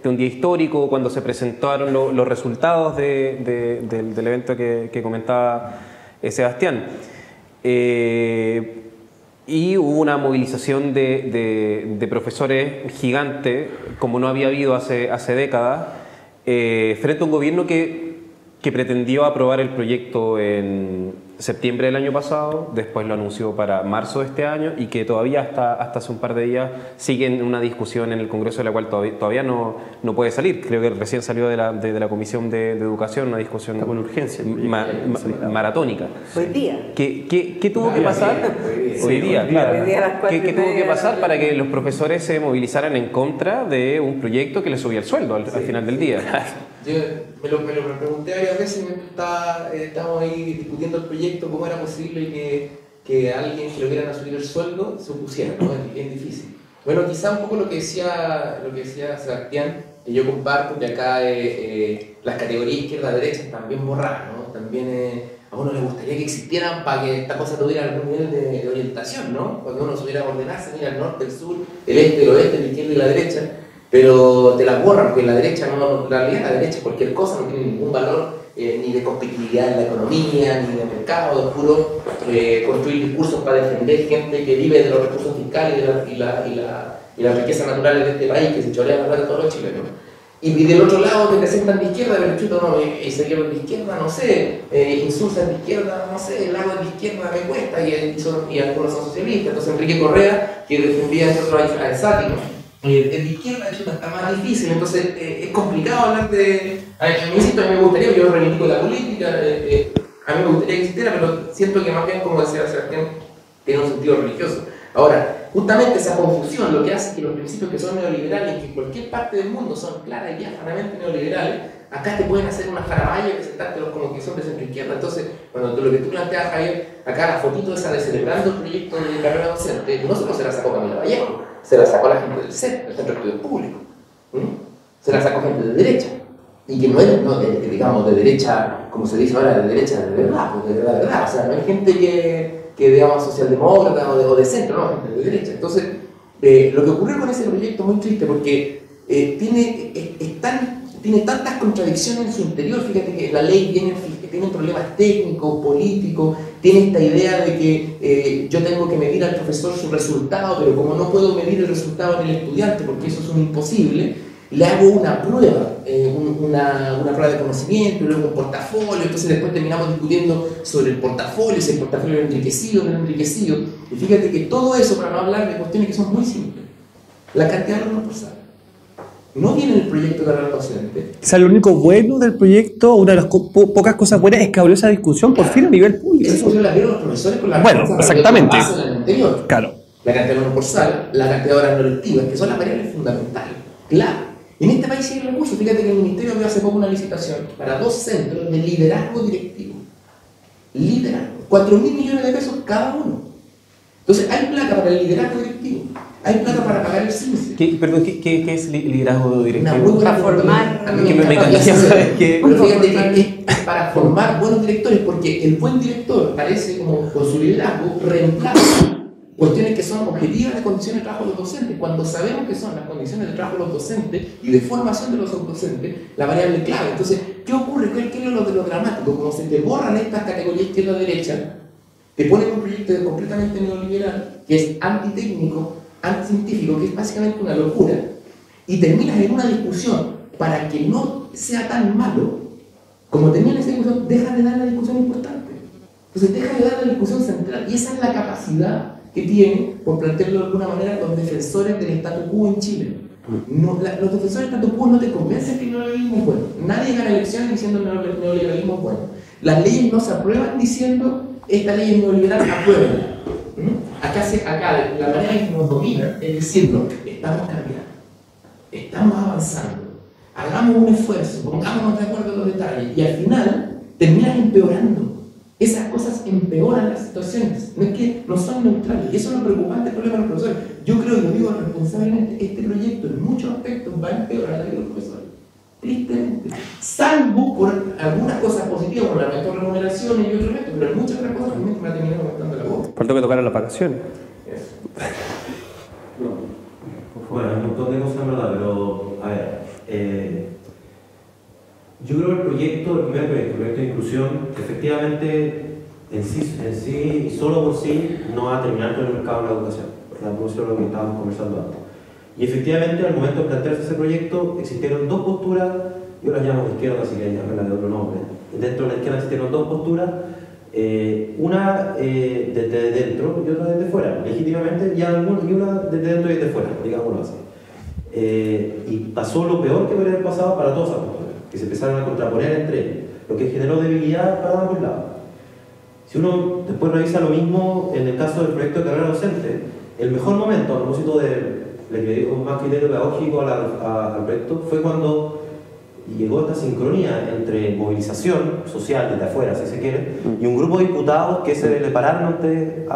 de un día histórico cuando se presentaron los resultados del evento que comentaba Sebastián. Y hubo una movilización de profesores gigante, como no había habido hace décadas, frente a un gobierno que pretendió aprobar el proyecto en septiembre del año pasado, después lo anunció para marzo de este año y que todavía hasta hace un par de días sigue en una discusión en el Congreso de la cual todavía no puede salir. Creo que recién salió de la Comisión de Educación, una discusión con urgencia maratónica. Hoy día. ¿Qué tuvo que pasar? Hoy día, claro. ¿Qué tuvo que pasar para que los profesores se movilizaran en contra de un proyecto que les subía el sueldo al final del día? Yo me lo pregunté varias veces mientras estábamos ahí discutiendo el proyecto, cómo era posible que alguien que le hubieran a subir el sueldo se opusiera, ¿no? Es difícil. Bueno, quizá un poco lo que decía Sebastián, que yo comparto, que acá las categorías izquierda-derecha están bien borradas, ¿no? También a uno le gustaría que existieran para que esta cosa tuviera algún nivel de orientación, ¿no? Para que uno supiera ordenarse, mira, el norte, el sur, el este, el oeste, la izquierda y la derecha. pero te las borran, porque la derecha no, en realidad la derecha cualquier cosa no tiene ningún valor, ni de competitividad en la economía, ni de mercado, es puro construir discursos para defender gente que vive de los recursos fiscales y las riquezas naturales de este país, que se chorean la plata de todos los chilenos. Y del otro lado te presentan de izquierda, pero chuto, no, seguidores de izquierda, no sé, insulsan de izquierda, no sé, el agua de izquierda me cuesta, y algunos son socialistas. Entonces Enrique Correa, que defendía a Esati, ¿no? De izquierda chuta, está más difícil, entonces es complicado hablar de... A mí me gustaría, yo reivindico la política, a mí me gustaría que existiera, pero siento que más bien, como decía Sebastián, tiene un sentido religioso. Ahora, justamente esa confusión lo que hace que los principios que son neoliberales, que en cualquier parte del mundo son claras y diáfanamente neoliberales, acá te pueden hacer una jaraballa y presentártelos como que son de centro izquierda. Entonces, cuando lo que tú planteas, Javier, acá la fotito esa de celebrando el proyecto de carrera docente, no solo se la sacó Camila Vallejo, se la sacó la gente del CEP, del Centro de Estudios Públicos. Se la sacó gente de derecha. Y que no es, digamos, de derecha, como se dice ahora, de derecha de verdad, pues de verdad. O sea, no hay gente que digamos, socialdemócrata o de centro, no, gente de derecha. Entonces, lo que ocurrió con ese proyecto es muy triste porque tiene tantas contradicciones en su interior. Fíjate que la ley tiene problemas técnicos, políticos, tiene esta idea de que yo tengo que medir al profesor su resultado, pero como no puedo medir el resultado en el estudiante, porque eso es un imposible, le hago una prueba, una prueba de conocimiento, luego un portafolio, entonces después terminamos discutiendo sobre el portafolio, si el portafolio era enriquecido o no era enriquecido. Y fíjate que todo eso, para no hablar de cuestiones que son muy simples, la cantidad de alumnos por sala. No viene en el proyecto de carrera docente. O sea, lo único bueno del proyecto, una de las pocas cosas buenas, es que abrió esa discusión por fin a nivel público. Esa discusión la vieron los profesores con la bueno, exactamente. En el anterior. Claro. La cantidad de alumnos por sala, la cantidad de horas no lectivas, que son las variables fundamentales. Claro. En este país sí hay recursos. Fíjate que el Ministerio abrió hace poco una licitación para 2 centros de liderazgo directivo. Liderazgo. 4.000 millones de pesos cada uno. Entonces, hay plata para el liderazgo directivo. Hay plata para pagar el CINCE. ¿Qué es liderazgo directivo? Para formar... Pero fíjate que es para formar buenos directores, porque el buen director parece como con su liderazgo reemplaza cuestiones que son objetivas de condiciones de trabajo de los docentes. Cuando sabemos que son las condiciones de trabajo de los docentes y de formación de los docentes, la variable clave. Entonces, ¿qué ocurre? ¿Qué es lo dramático? Como se te borran estas categorías izquierda-derecha, te ponen un proyecto completamente neoliberal, que es antitécnico, anticientífico, que es básicamente una locura, y terminas en una discusión para que no sea tan malo, como termina esa discusión, deja de dar la discusión importante. Entonces, deja de dar la discusión central, y esa es la capacidad que tienen, por plantearlo de alguna manera, los defensores del statu quo en Chile. No, los defensores del statu quo no te convencen que el neoliberalismo es bueno. Nadie gana elecciones diciendo que el neoliberalismo es bueno. Las leyes no se aprueban diciendo esta ley es neoliberal, aprueben. Acá la manera en que nos domina es decirlo, estamos cambiando, estamos avanzando, hagamos un esfuerzo, pongámonos de acuerdo en los detalles, y al final terminan empeorando. Esas cosas empeoran las situaciones, no es que no son neutrales, y eso es lo preocupante del problema de los profesores. Yo creo, y lo digo responsablemente, este proyecto en muchos aspectos va a empeorar la vida de los profesores, tristemente, salvo por algunas cosas positivas, como la mejor remuneración y otro resto, pero en muchas otras cosas realmente me ha terminado aumentando la voz. Faltó que tocaran las vacaciones. Bueno, hay un montón de cosas en verdad, pero a ver, yo creo que el primer proyecto de inclusión, efectivamente, en sí, y solo por sí, no va a terminar con el mercado de la educación, ¿verdad? Por eso es lo que estábamos conversando antes. Y efectivamente, al momento de plantearse ese proyecto, existieron 2 posturas, yo las llamo de izquierda, así que llamarlas de otro nombre. Dentro de la izquierda existieron 2 posturas, una desde dentro y otra desde fuera, legítimamente, y una desde dentro y desde fuera, digámoslo así. Y pasó lo peor que podría haber pasado para todas esas posturas, que se empezaron a contraponer entre ellos, lo que generó debilidad para ambos lados. Si uno después revisa lo mismo en el caso del proyecto de carrera docente, el mejor momento, a propósito de le dio más criterio pedagógico al proyecto, fue cuando llegó esta sincronía entre movilización social desde afuera, si se quiere, y un grupo de diputados que se le pararon ante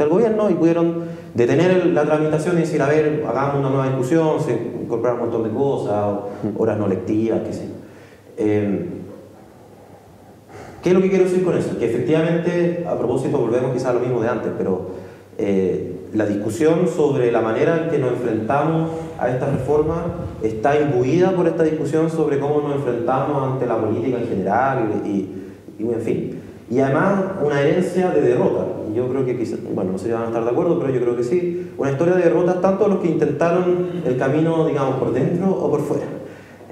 el gobierno y pudieron detener la tramitación y decir, a ver, hagamos una nueva discusión, se incorporaron un montón de cosas, horas no lectivas, qué sé yo. ¿Qué es lo que quiero decir con eso? Que efectivamente, a propósito, volvemos quizás a lo mismo de antes, pero La discusión sobre la manera en que nos enfrentamos a esta reforma está imbuida por esta discusión sobre cómo nos enfrentamos ante la política en general y en fin. Y además una herencia de derrota. Yo creo que quizás, bueno, no sé si van a estar de acuerdo, pero yo creo que sí. Una historia de derrotas tanto los que intentaron el camino, digamos, por dentro o por fuera.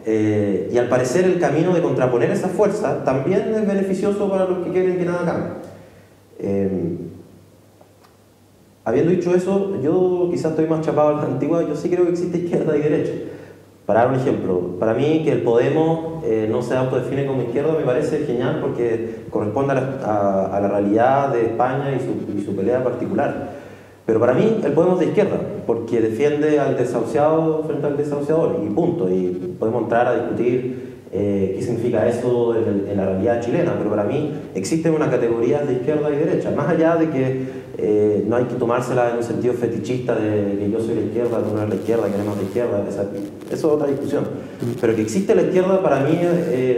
Y al parecer el camino de contraponer esa fuerza también es beneficioso para los que quieren que nada cambie. Habiendo dicho eso, yo quizás estoy más chapado a la antigua, yo sí creo que existe izquierda y derecha. Para dar un ejemplo, para mí que el Podemos no se autodefine como izquierda me parece genial porque corresponde a la realidad de España y su pelea particular. Pero para mí el Podemos es de izquierda, porque defiende al desahuciado frente al desahuciador, y punto. Y podemos entrar a discutir qué significa eso en la realidad chilena, pero para mí existe una categoría de izquierda y derecha, más allá de que no hay que tomársela en un sentido fetichista de que yo soy la izquierda, tú no eres la izquierda, queremos la izquierda, eso es otra discusión. Pero que existe la izquierda para mí,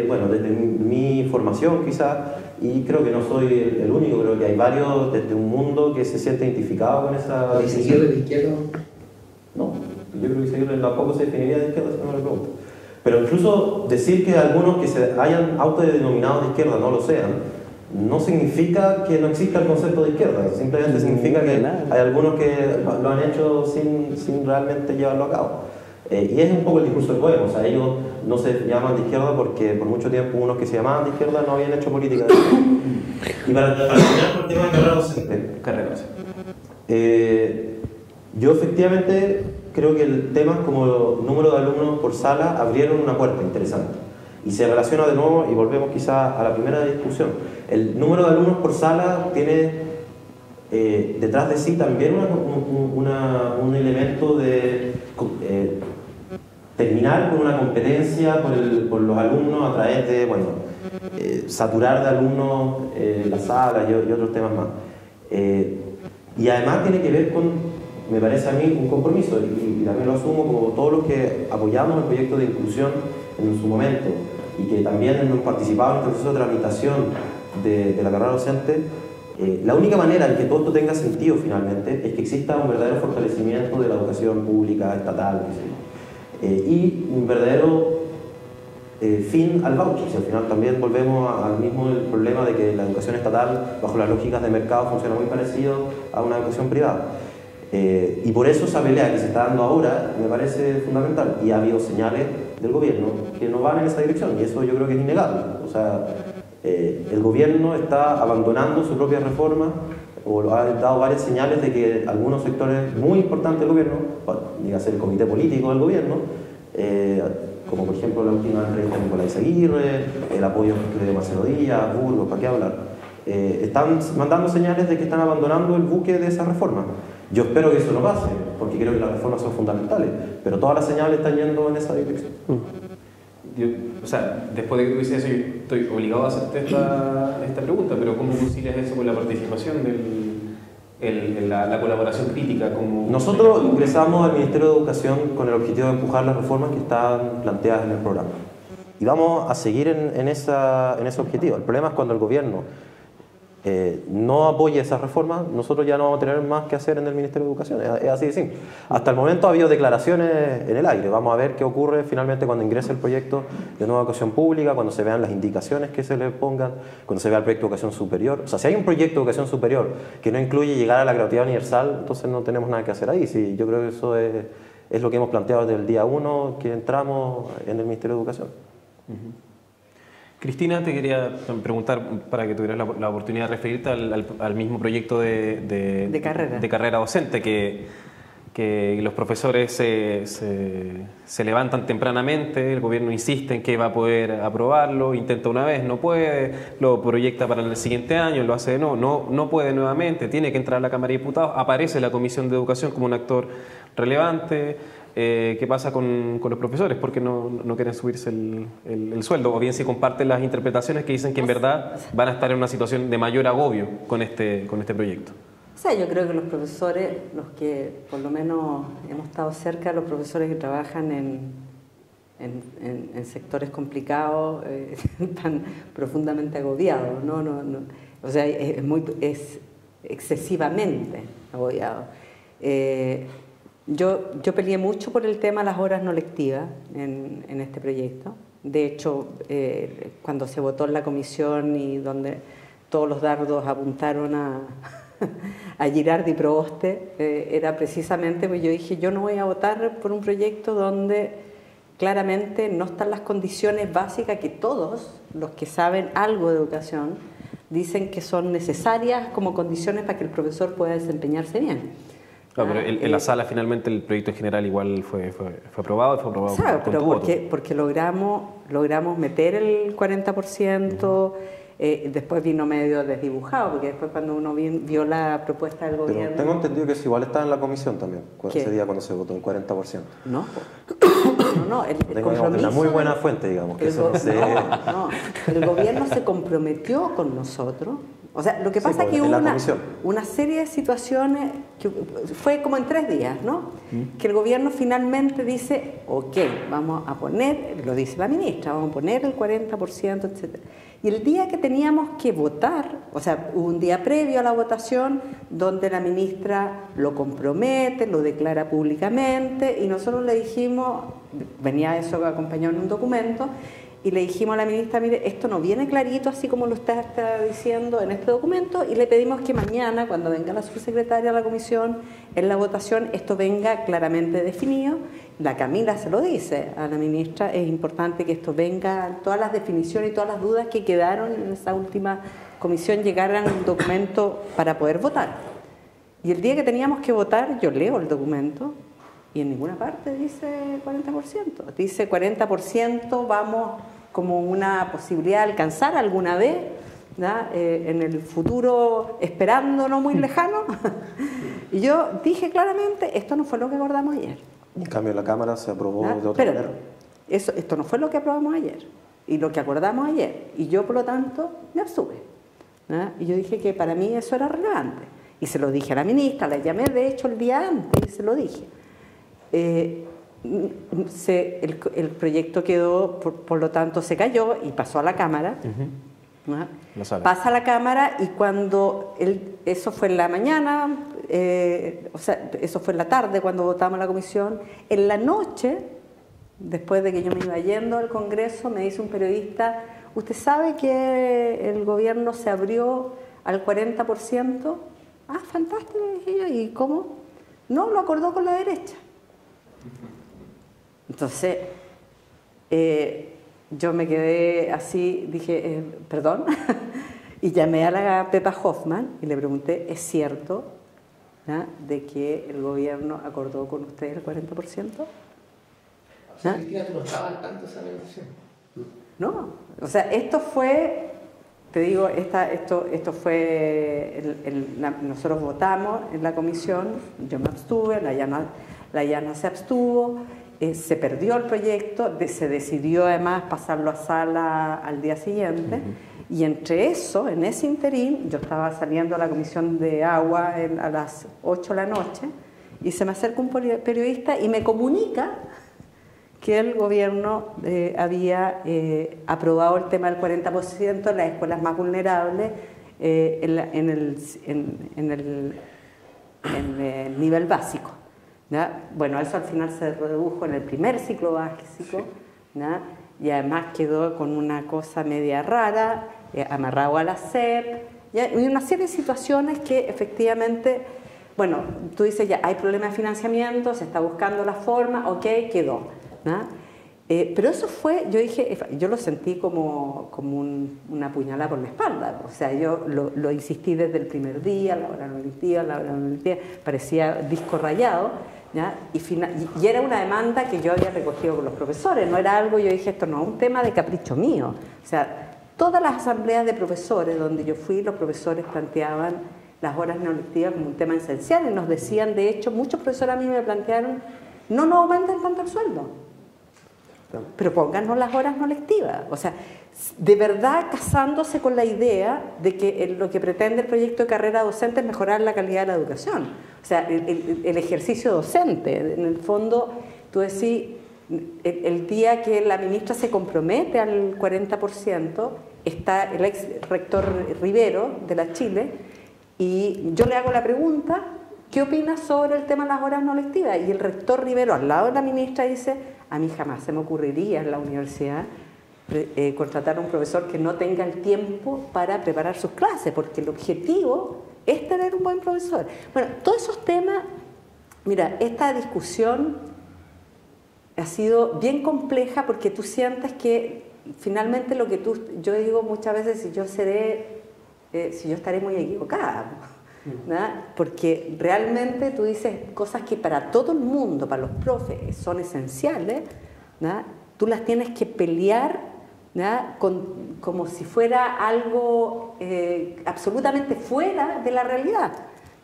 bueno, desde mi formación quizás, y creo que no soy el único, creo que hay varios desde un mundo que se siente identificado con esa... ¿Y seguir de izquierda? No, yo creo que seguir tampoco se definiría de izquierda, si no me lo pregunto. Pero incluso decir que algunos que se hayan autodenominado de izquierda no lo sean, no significa que no exista el concepto de izquierda, simplemente significa que hay algunos que lo han hecho sin realmente llevarlo a cabo. Y es un poco el discurso del Podemos, o sea, ellos no se llaman de izquierda porque por mucho tiempo unos que se llamaban de izquierda no habían hecho política de izquierda. Y para terminar por el tema de carrera docente. Yo efectivamente creo que el tema como el número de alumnos por sala abrieron una puerta interesante. Y se relaciona de nuevo, y volvemos quizás a la primera discusión. El número de alumnos por sala tiene detrás de sí también un elemento de terminar con una competencia por los alumnos a través de, bueno, saturar de alumnos las salas y otros temas más. Y además tiene que ver con, me parece a mí, un compromiso, y también lo asumo como todos los que apoyamos el proyecto de inclusión en su momento, y que también hemos participado en el proceso de tramitación de la carrera docente. La única manera en que todo esto tenga sentido finalmente es que exista un verdadero fortalecimiento de la educación pública, estatal, y un verdadero fin al voucher. Si al final también volvemos al mismo problema de que la educación estatal, bajo las lógicas de mercado, funciona muy parecido a una educación privada. Y por eso esa pelea que se está dando ahora me parece fundamental, y ha habido señales del gobierno que no van en esa dirección, y eso yo creo que es innegable. O sea, el gobierno está abandonando su propia reforma, o ha dado varias señales de que algunos sectores muy importantes del gobierno, bueno, dígase el comité político del gobierno, como por ejemplo la última entrevista de Nicolás Aguirre, el apoyo de Marcelo Díaz, Burgos, ¿para qué hablar? Están mandando señales de que están abandonando el buque de esa reforma. Yo espero que eso no pase, porque creo que las reformas son fundamentales, pero todas las señales están yendo en esa dirección. O sea, después de que tú dices eso, yo estoy obligado a hacerte esta pregunta, pero ¿cómo concilias eso con la participación la colaboración crítica? Nosotros ingresamos al Ministerio de Educación con el objetivo de empujar las reformas que están planteadas en el programa. Y vamos a seguir en ese objetivo. El problema es cuando el gobierno no apoye esas reformas, nosotros ya no vamos a tener más que hacer en el Ministerio de Educación. Es así de simple. Hasta el momento ha habido declaraciones en el aire. Vamos a ver qué ocurre finalmente cuando ingrese el proyecto de nueva educación pública, cuando se vean las indicaciones que se le pongan, cuando se vea el proyecto de educación superior. O sea, si hay un proyecto de educación superior que no incluye llegar a la gratuidad universal, entonces no tenemos nada que hacer ahí. Sí, yo creo que eso es lo que hemos planteado desde el día 1 que entramos en el Ministerio de Educación. Cristina, te quería preguntar, para que tuvieras la oportunidad de referirte al mismo proyecto de carrera docente, que los profesores se levantan tempranamente, el gobierno insiste en que va a poder aprobarlo, intenta una vez, no puede, lo proyecta para el siguiente año, lo hace no puede nuevamente, tiene que entrar a la Cámara de Diputados, aparece la Comisión de Educación como un actor relevante. ¿Qué pasa con los profesores? ¿Por qué no quieren subirse el sueldo? O bien si comparten las interpretaciones que dicen que en verdad van a estar en una situación de mayor agobio con este proyecto. O sea, yo creo que los profesores, los que por lo menos hemos estado cerca, los profesores que trabajan en sectores complicados, están profundamente agobiados, ¿no? O sea, es excesivamente agobiado. Yo peleé mucho por el tema de las horas no lectivas en este proyecto. De hecho, cuando se votó en la comisión y donde todos los dardos apuntaron a Girardi y Proboste, era precisamente porque yo dije, yo no voy a votar por un proyecto donde claramente no están las condiciones básicas que todos los que saben algo de educación dicen que son necesarias como condiciones para que el profesor pueda desempeñarse bien. Claro, pero en la sala finalmente el proyecto en general igual fue aprobado, y fue aprobado con tu voto. Porque logramos meter el 40%, después vino medio desdibujado, porque después cuando uno vio la propuesta del gobierno... Pero tengo entendido que eso igual estaba en la comisión también, ese día cuando se votó el 40%. No, el tengo compromiso... una muy buena fuente, digamos. Que el gobierno se comprometió con nosotros. O sea, lo que pasa es que hubo una serie de situaciones que fue como en 3 días, ¿no? Que el gobierno finalmente dice, ok, vamos a poner, lo dice la ministra, vamos a poner el 40%, etc. Y el día que teníamos que votar, o sea, hubo un día previo a la votación donde la ministra lo compromete, lo declara públicamente y nosotros le dijimos, venía eso acompañado en un documento, y le dijimos a la ministra, mire, esto no viene clarito así como lo está diciendo en este documento, y le pedimos que mañana, cuando venga la subsecretaria a la comisión, en la votación, esto venga claramente definido. La Camila se lo dice a la ministra, es importante que esto venga, todas las definiciones y todas las dudas que quedaron en esa última comisión llegaran a un documento para poder votar. Y el día que teníamos que votar, yo leo el documento, y en ninguna parte dice 40%. Dice 40% vamos como una posibilidad de alcanzar alguna vez, en el futuro esperando no muy lejano. Y yo dije claramente, esto no fue lo que acordamos ayer. En cambio la Cámara se aprobó de otra manera. Esto no fue lo que aprobamos ayer y lo que acordamos ayer. Y yo, por lo tanto, me abstuve. Y yo dije que para mí eso era relevante. Y se lo dije a la ministra, la llamé de hecho el día antes y se lo dije. El proyecto quedó, por lo tanto se cayó y pasó a la Cámara. Pasa a la Cámara y cuando eso fue en la mañana, o sea, eso fue en la tarde cuando votamos en la comisión, en la noche, después de que yo me iba yendo al Congreso, me dice un periodista, ¿usted sabe que el gobierno se abrió al 40%? Ah, fantástico, dije yo, ¿y cómo? No, lo acordó con la derecha. Entonces, yo me quedé así, dije, perdón, y llamé a la Pepa Hoffman y le pregunté, ¿es cierto de que el gobierno acordó con ustedes el 40%? O sea, Cristina, ¿tú no estabas al tanto de esa negociación? No, o sea, esto fue, te digo, esto fue, nosotros votamos en la comisión, yo me abstuve, la Llana se abstuvo, se perdió el proyecto, se decidió además pasarlo a sala al día siguiente, y entre eso, en ese interín, yo estaba saliendo a la comisión de agua a las 8 de la noche, y se me acerca un periodista y me comunica que el gobierno había aprobado el tema del 40% en las escuelas más vulnerables en el nivel básico. Bueno, eso al final se redujo en el primer ciclo básico, y además quedó con una cosa media rara, amarrado a la SEP, y una serie de situaciones que efectivamente, bueno, tú dices ya, hay problema de financiamiento, se está buscando la forma, ok, quedó. Pero eso fue, yo dije, yo lo sentí como una puñalada por la espalda, o sea, yo lo insistí desde el primer día, la hora no existía, parecía disco rayado, y era una demanda que yo había recogido con los profesores, no era algo, yo dije, esto no es un tema de capricho mío, o sea, todas las asambleas de profesores donde yo fui, los profesores planteaban las horas no lectivas como un tema esencial y nos decían, de hecho, muchos profesores a mí me plantearon, no nos aumenten tanto el sueldo, pero pónganos las horas no lectivas. O sea, de verdad casándose con la idea de que lo que pretende el proyecto de carrera docente es mejorar la calidad de la educación. O sea, el ejercicio docente. En el fondo, tú decís, el día que la ministra se compromete al 40%, está el ex rector Rivero de la Chile, Y yo le hago la pregunta, ¿qué opinas sobre el tema de las horas no lectivas? Y el rector Rivero, al lado de la ministra, dice, a mí jamás se me ocurriría en la universidad contratar a un profesor que no tenga el tiempo para preparar sus clases, porque el objetivo es tener un buen profesor. Bueno, todos esos temas, mira, esta discusión ha sido bien compleja porque tú sientes que finalmente lo que yo digo muchas veces, si yo estaré muy equivocada, ¿verdad? Porque realmente tú dices cosas que para todo el mundo, para los profes, son esenciales, ¿verdad? Tú las tienes que pelear, ¿verdad? Como si fuera algo absolutamente fuera de la realidad,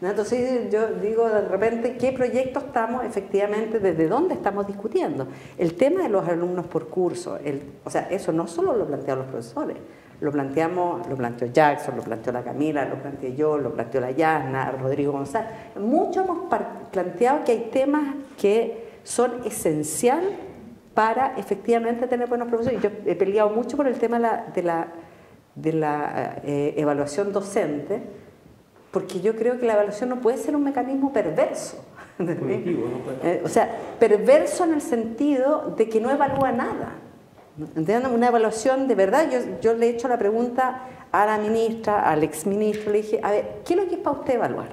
¿verdad? Entonces yo digo de repente, ¿qué proyecto estamos efectivamente, desde dónde estamos discutiendo? El tema de los alumnos por curso, o sea, eso no solo lo plantean los profesores, lo planteó Jackson, lo planteó la Camila, lo planteé yo, lo planteó la Yasna, Rodrigo González. Muchos hemos planteado que hay temas que son esenciales para efectivamente tener buenos profesores. Yo he peleado mucho por el tema de la evaluación docente, porque yo creo que la evaluación no puede ser un mecanismo perverso. Punitivo, ¿no? O sea, perverso en el sentido de que no evalúa nada. ¿Entienden? Una evaluación de verdad. Yo le he hecho la pregunta a la ministra, al exministro, le dije, a ver, ¿qué es lo que es para usted evaluar?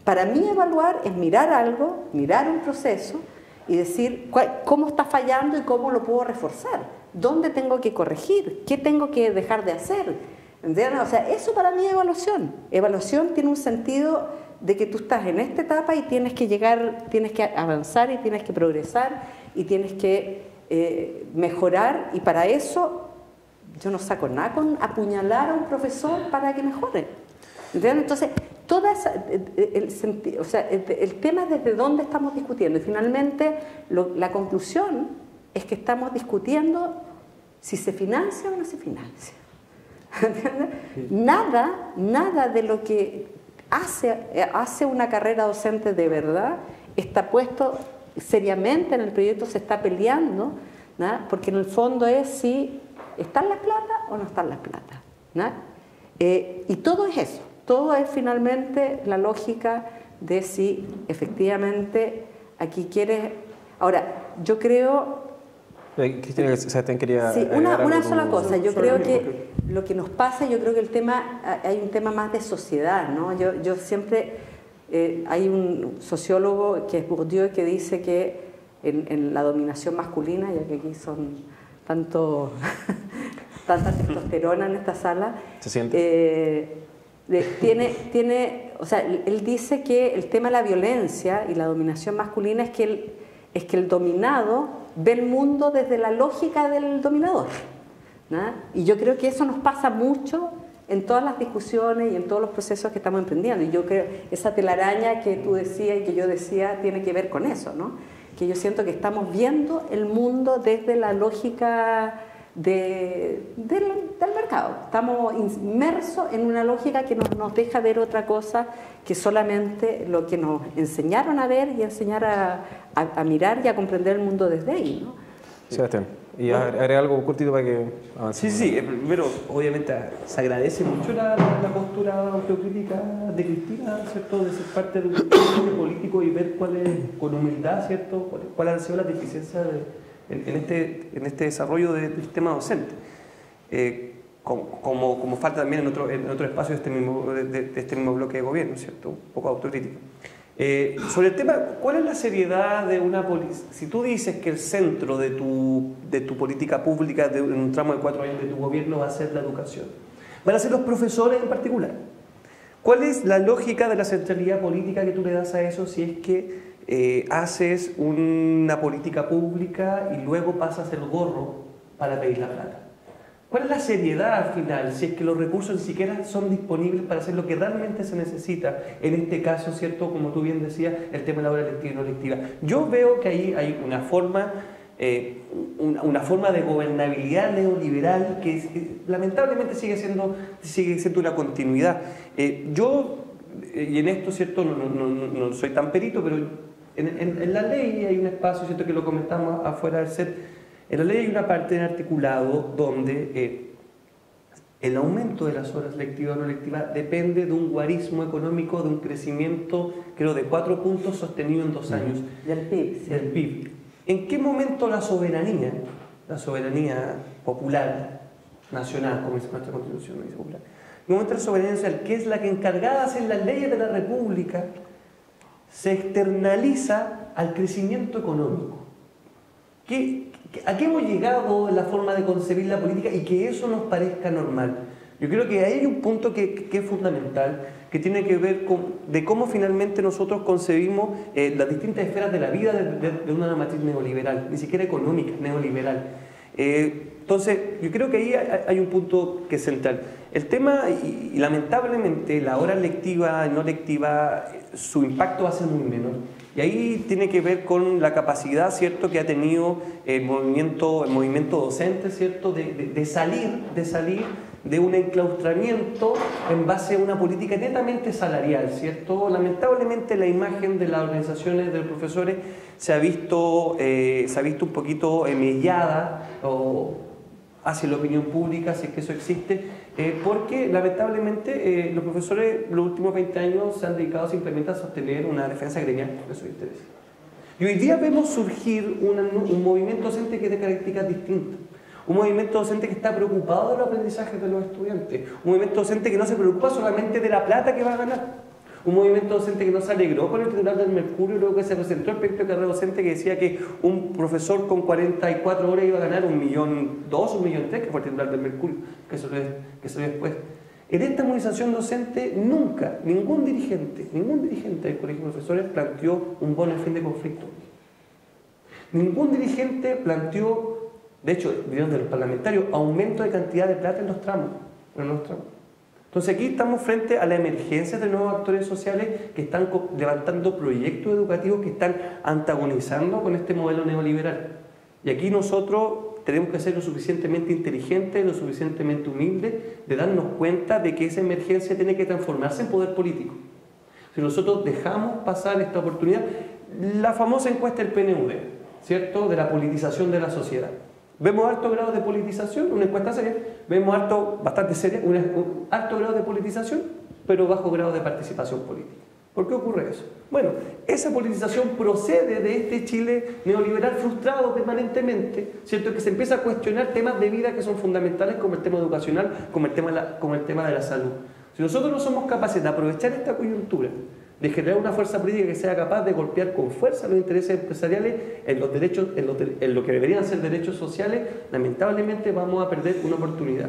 Para mí evaluar es mirar algo, mirar un proceso y decir cómo está fallando y cómo lo puedo reforzar, dónde tengo que corregir, qué tengo que dejar de hacer. ¿Entienden? O sea, eso para mí es evaluación. Evaluación tiene un sentido de que tú estás en esta etapa y tienes que llegar, tienes que avanzar y tienes que progresar y tienes que mejorar, y para eso yo no saco nada con apuñalar a un profesor para que mejore. ¿Entienden? Entonces, el tema es desde dónde estamos discutiendo, y finalmente la conclusión es que estamos discutiendo si se financia o no se financia. ¿Entienden? Nada de lo que hace una carrera docente de verdad está puesto seriamente en el proyecto, se está peleando, ¿no? Porque en el fondo es si están las plata o no están las plata, ¿no? Y todo es eso, todo es finalmente la lógica de si efectivamente aquí quieres. Ahora, yo creo... Cristina, Sebastián quería... Sí, una sola cosa, yo creo que lo que nos pasa, yo creo que hay un tema más de sociedad, ¿no? Yo siempre... hay un sociólogo que es Bourdieu que dice que en la dominación masculina, ya que aquí son tanta testosterona en esta sala, ¿se siente? O sea, él dice que el tema de la violencia y la dominación masculina es que el dominado ve el mundo desde la lógica del dominador, ¿no? Y yo creo que eso nos pasa mucho en todas las discusiones y en todos los procesos que estamos emprendiendo. Y yo creo esa telaraña que tú decías y que yo decía tiene que ver con eso, ¿no? Que yo siento que estamos viendo el mundo desde la lógica del mercado. Estamos inmersos en una lógica que nos deja ver otra cosa que solamente lo que nos enseñaron a ver y enseñar a mirar y a comprender el mundo desde ahí, ¿no? Sebastián, y agrega algo cortito para que avance. Sí, primero, obviamente se agradece mucho la postura autocrítica de Cristina, ¿cierto? De ser parte de un proceso político y ver con humildad, ¿cierto? Cuáles han sido las deficiencias en este desarrollo del sistema docente. Como falta también en otro espacio de este mismo bloque de gobierno, ¿cierto? Un poco autocrítica. Sobre el tema, ¿cuál es la seriedad de una política? Si tú dices que el centro de tu política pública en un tramo de 4 años de tu gobierno va a ser la educación, van a ser los profesores en particular, ¿cuál es la lógica de la centralidad política que tú le das a eso si es que haces una política pública y luego pasas el gorro para pedir la plata? ¿Cuál es la seriedad al final si es que los recursos ni siquiera son disponibles para hacer lo que realmente se necesita? En este caso, ¿cierto? Como tú bien decías, el tema de la hora lectiva y no lectiva. Yo veo que ahí hay una forma de gobernabilidad neoliberal que lamentablemente sigue siendo una continuidad. Y en esto, ¿cierto? No soy tan perito, pero en la ley hay un espacio, ¿cierto? Que lo comentamos afuera del set. En la ley hay una parte del articulado donde el aumento de las horas lectivas o no lectivas depende de un guarismo económico, de un crecimiento, creo, de 4 puntos sostenido en 2 años. Del PIB. Sí. Del PIB. ¿En qué momento la soberanía popular, nacional, como dice nuestra Constitución, no dice popular, en qué momento la soberanía nacional, que es la que encargada de hacer las leyes de la República, se externaliza al crecimiento económico? ¿A qué hemos llegado en la forma de concebir la política y que eso nos parezca normal? Yo creo que ahí hay un punto que es fundamental, que tiene que ver de cómo finalmente nosotros concebimos las distintas esferas de la vida de una matriz neoliberal, ni siquiera económica, neoliberal. Entonces, yo creo que ahí hay un punto que es central. El tema, y lamentablemente, la hora lectiva y no lectiva, su impacto va a ser muy menor. Y ahí tiene que ver con la capacidad, ¿cierto?, que ha tenido el movimiento docente, ¿cierto?, de salir de un enclaustramiento en base a una política netamente salarial, ¿cierto? Lamentablemente la imagen de las organizaciones de los profesores se ha visto un poquito mellada hacia la opinión pública, si es que eso existe, porque lamentablemente los profesores los últimos 20 años se han dedicado simplemente a sostener una defensa gremial de sus intereses. Y hoy día vemos surgir un movimiento docente que es de características distintas. Un movimiento docente que está preocupado de los aprendizajes de los estudiantes. Un movimiento docente que no se preocupa solamente de la plata que va a ganar. Un movimiento docente que no se alegró con el titular del Mercurio, luego que se presentó el proyecto de carrera docente que decía que un profesor con 44 horas iba a ganar 1.200.000, 1.300.000, que fue el titular del Mercurio, que salió después. En esta movilización docente nunca, ningún dirigente del Colegio de Profesores planteó un bono en fin de conflicto. Ningún dirigente planteó, de hecho, de los parlamentarios, aumento de cantidad de plata en los tramos. Entonces aquí estamos frente a la emergencia de nuevos actores sociales que están levantando proyectos educativos que están antagonizando con este modelo neoliberal. Y aquí nosotros tenemos que ser lo suficientemente inteligentes, lo suficientemente humildes, de darnos cuenta de que esa emergencia tiene que transformarse en poder político. Si nosotros dejamos pasar esta oportunidad, la famosa encuesta del PNUD, ¿cierto?, de la politización de la sociedad. Vemos alto grado de politización, una encuesta seria, vemos bastante seria, un alto grado de politización, pero bajo grado de participación política. ¿Por qué ocurre eso? Bueno, esa politización procede de este Chile neoliberal frustrado permanentemente, ¿cierto?, que se empieza a cuestionar temas de vida que son fundamentales, como el tema educacional, como el tema de la salud. Si nosotros no somos capaces de aprovechar esta coyuntura, de generar una fuerza política que sea capaz de golpear con fuerza los intereses empresariales en los derechos, en lo que deberían ser derechos sociales, lamentablemente vamos a perder una oportunidad.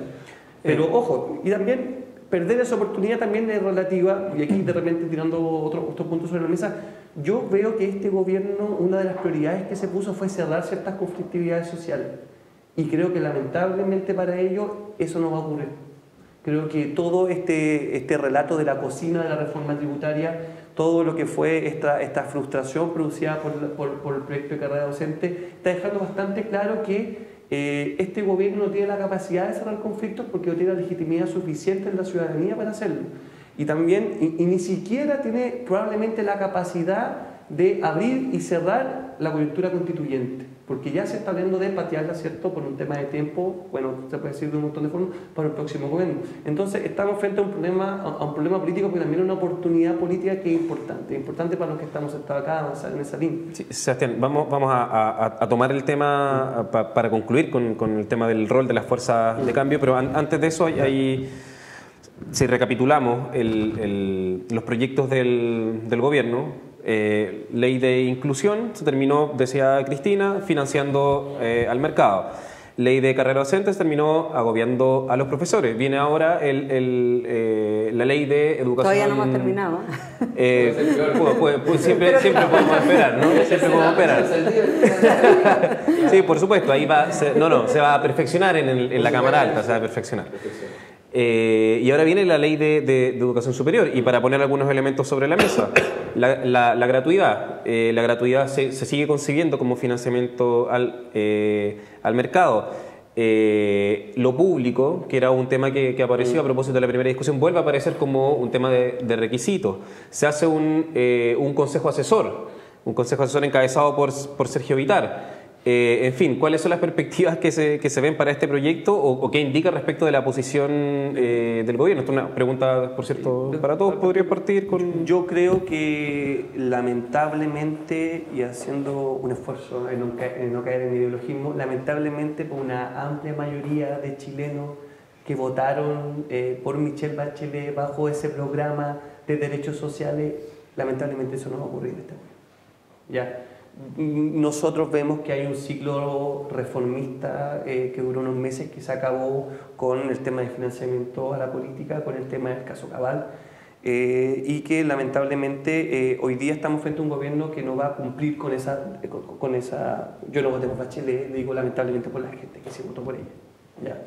Pero ojo, y también perder esa oportunidad también es relativa, y aquí de repente tirando otros puntos sobre la mesa, yo veo que este gobierno, una de las prioridades que se puso fue cerrar ciertas conflictividades sociales, y creo que lamentablemente para ellos eso no va a ocurrir. Creo que todo este relato de la cocina de la reforma tributaria, todo lo que fue esta frustración producida por el proyecto de carrera docente, está dejando bastante claro que este gobierno no tiene la capacidad de cerrar conflictos porque no tiene la legitimidad suficiente en la ciudadanía para hacerlo. Y también, y ni siquiera tiene probablemente la capacidad de abrir y cerrar la coyuntura constituyente, porque ya se está hablando de patearla, ¿cierto?, por un tema de tiempo, bueno, se puede decir de un montón de formas, para el próximo gobierno. Entonces estamos frente a un problema político, pero también una oportunidad política que es importante para los que estamos sentados acá, avanzar en esa línea. Sí, Sebastián, vamos a tomar el tema para concluir con el tema del rol de las fuerzas de cambio, pero antes de eso si recapitulamos los proyectos del gobierno, ley de inclusión, se terminó, decía Cristina, financiando al mercado. Ley de carrera docente se terminó agobiando a los profesores. Viene ahora la ley de educación... Todavía no hemos terminado. Siempre podemos esperar, ¿no? Siempre podemos esperar. Sí, por supuesto, ahí se va a perfeccionar en la Cámara Alta, se va a perfeccionar. Y ahora viene la ley de educación superior, y para poner algunos elementos sobre la mesa, la gratuidad. La gratuidad se sigue concibiendo como financiamiento al mercado. Lo público, que era un tema que apareció a propósito de la primera discusión, vuelve a aparecer como un tema de requisitos. Se hace un consejo asesor encabezado por Sergio Vitar, En fin, ¿cuáles son las perspectivas que se ven para este proyecto o qué indica respecto de la posición del gobierno? Esta es una pregunta, por cierto, para todos. ¿Podría partir con...? Yo creo que lamentablemente, y haciendo un esfuerzo en no caer en ideologismo, lamentablemente por una amplia mayoría de chilenos que votaron por Michelle Bachelet bajo ese programa de derechos sociales, lamentablemente eso no va a ocurrir esta vez. ¿Ya? Nosotros vemos que hay un ciclo reformista que duró unos meses, que se acabó con el tema de financiamiento a la política, con el tema del caso Cabal, y que lamentablemente hoy día estamos frente a un gobierno que no va a cumplir con esa yo no voté por Bachelet, digo lamentablemente por la gente que se votó por ella. ¿Ya?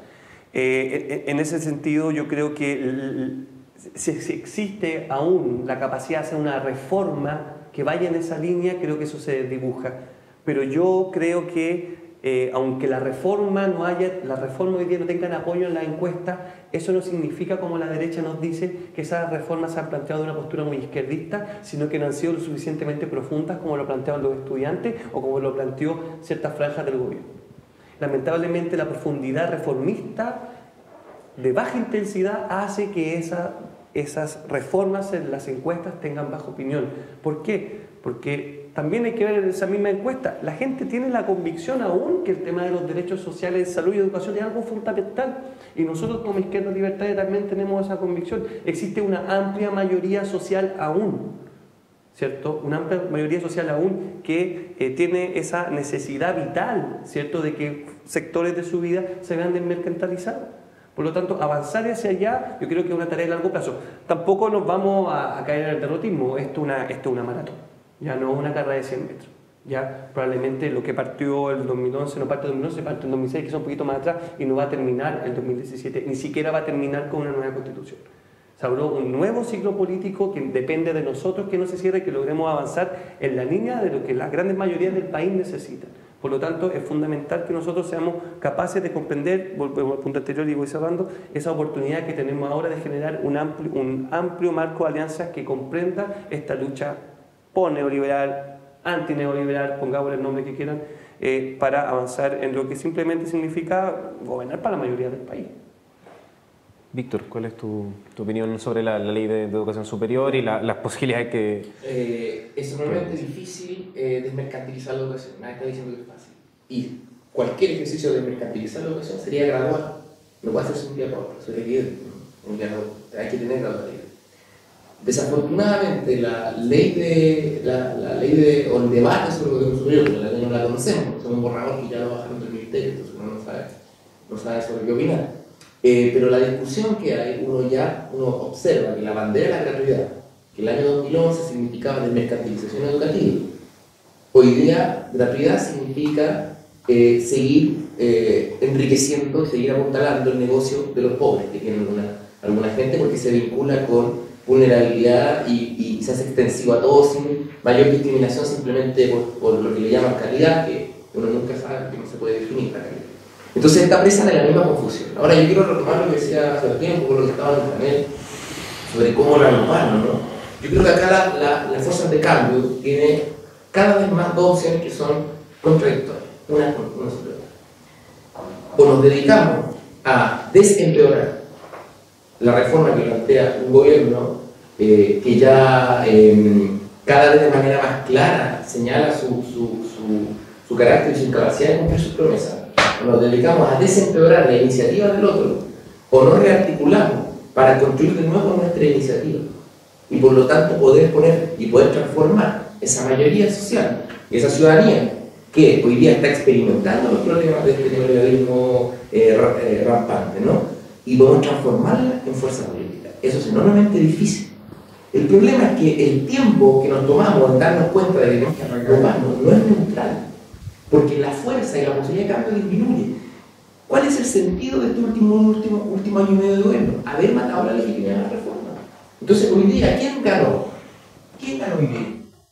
En ese sentido yo creo que si existe aún la capacidad de hacer una reforma que vaya en esa línea, creo que eso se dibuja. Pero yo creo que aunque la reforma hoy día no tenga apoyo en la encuesta, eso no significa, como la derecha nos dice, que esas reformas se han planteado de una postura muy izquierdista, sino que no han sido lo suficientemente profundas como lo planteaban los estudiantes o como lo planteó ciertas franjas del gobierno. Lamentablemente la profundidad reformista de baja intensidad hace que esas reformas en las encuestas tengan baja opinión. ¿Por qué? Porque también hay que ver en esa misma encuesta, la gente tiene la convicción aún que el tema de los derechos sociales, salud y educación es algo fundamental, y nosotros como Izquierda Libertaria también tenemos esa convicción. Existe una amplia mayoría social aún, ¿cierto? Una amplia mayoría social aún que tiene esa necesidad vital, ¿cierto?, de que sectores de su vida se vean desmercantalizados. Por lo tanto, avanzar hacia allá yo creo que es una tarea de largo plazo. Tampoco nos vamos a caer en el derrotismo. Esto es una maratón, ya no una carrera de 100 metros. Ya probablemente lo que partió el 2011 no parte en 2011, parte en 2006, que es un poquito más atrás, y no va a terminar en 2017, ni siquiera va a terminar con una nueva constitución. Se abrió un nuevo ciclo político que depende de nosotros que no se cierre, que logremos avanzar en la línea de lo que las grandes mayorías del país necesitan. Por lo tanto, es fundamental que nosotros seamos capaces de comprender, volvemos al punto anterior y voy cerrando, esa oportunidad que tenemos ahora de generar un amplio marco de alianzas que comprenda esta lucha neoliberal, antineoliberal, pongamos el nombre que quieran, para avanzar en lo que simplemente significa gobernar para la mayoría del país. Víctor, ¿cuál es tu opinión sobre la ley de educación superior y las posibilidades que...? Es enormemente difícil desmercantilizar la educación, nadie está diciendo que es fácil. Y cualquier ejercicio de desmercantilizar la educación sería gradual, no puede hacerse un día para otro, eso es evidente, hay que tener gradualidad. Desafortunadamente la ley de o el debate sobre educación superior, no la conocemos, es un borrador que ya lo bajaron del ministerio, entonces uno no sabe sobre qué opinar. Pero la discusión que hay, uno observa que la bandera de la gratuidad, que el año 2011 significaba desmercantilización educativa, hoy día gratuidad significa seguir enriqueciendo, seguir apuntalando el negocio de los pobres que tienen alguna gente, porque se vincula con vulnerabilidad y se hace extensivo a todos sin mayor discriminación, simplemente por lo que le llaman calidad, que uno nunca sabe, que no se puede definir la calidad. Entonces está presa en la misma confusión. Ahora yo quiero retomar lo que decía Sebastián, un poco lo que estaba en el panel, sobre cómo renovarlo, ¿no? Yo creo que acá las fuerzas de cambio tiene cada vez más dos opciones que son contradictorias. Una es o nos dedicamos a desempeorar la reforma que plantea un gobierno que ya cada vez de manera más clara señala su carácter y su incapacidad de cumplir sus promesas. Nos dedicamos a desempeorar la iniciativa del otro o nos rearticulamos para construir de nuevo nuestra iniciativa y por lo tanto poder transformar esa mayoría social y esa ciudadanía que hoy día está experimentando los problemas de este neoliberalismo rampante, ¿no? Y podemos transformarla en fuerza política. Eso es enormemente difícil. El problema es que el tiempo que nos tomamos en darnos cuenta de que tenemos que renovarnos no es neutral, porque la fuerza y la posibilidad de cambio disminuye. ¿Cuál es el sentido de este último año y medio de gobierno? Haber matado la legitimidad de la reforma. Entonces, hoy día, ¿quién ganó? ¿Quién ganó hoy día?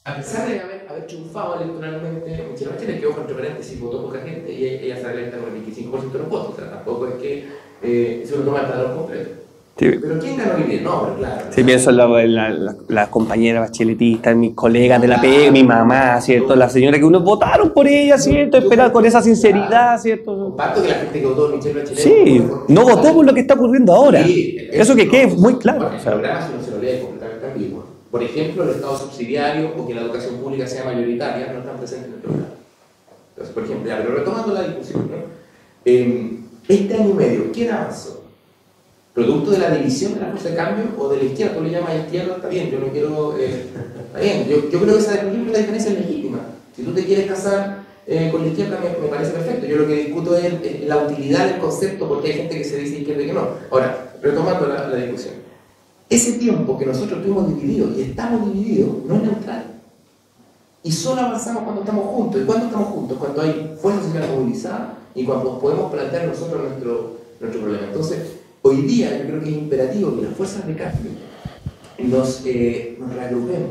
A pesar de haber triunfado electoralmente, Michelle Bachelet, que ojo, entre paréntesis, votó poca gente y ella sale electa con el 25% de los votos. O sea, tampoco es que se lo toma el padrón completo. Sí. Pero ¿quién ganó hoy día? No, pero claro. Sí, pienso en la compañera bacheletista, mis colegas de la PEG, mi mamá, ¿cierto? La señora que unos votaron por ella, ¿cierto? Esperar con esa sinceridad, ¿cierto? Comparto que la gente que votó por Michelle Bachelet. Sí, no votó por lo que está ocurriendo ahora. Sí, eso que quede muy claro. El programa, si no se lo lee, es completamente ambiguo. Por ejemplo, el Estado subsidiario o que la educación pública sea mayoritaria no están presentes en el programa. Entonces, por ejemplo, pero retomando la discusión, ¿no? Este año y medio, ¿quién avanzó? ¿Producto de la división de la fuerza de cambio o de la izquierda? Tú le llamas izquierda, está bien, yo no quiero... está bien, yo creo que esa la diferencia es legítima. Si tú te quieres casar con la izquierda, me parece perfecto. Yo lo que discuto es la utilidad del concepto, porque hay gente que se dice izquierda y que no. Ahora, retomando la discusión. Ese tiempo que nosotros estuvimos divididos y estamos divididos no es neutral. Y solo avanzamos cuando estamos juntos. ¿Y cuándo estamos juntos? Cuando hay fuerza social movilizada y cuando podemos plantear nosotros nuestro problema. Entonces, hoy día yo creo que es imperativo que las fuerzas de cambio nos reagrupemos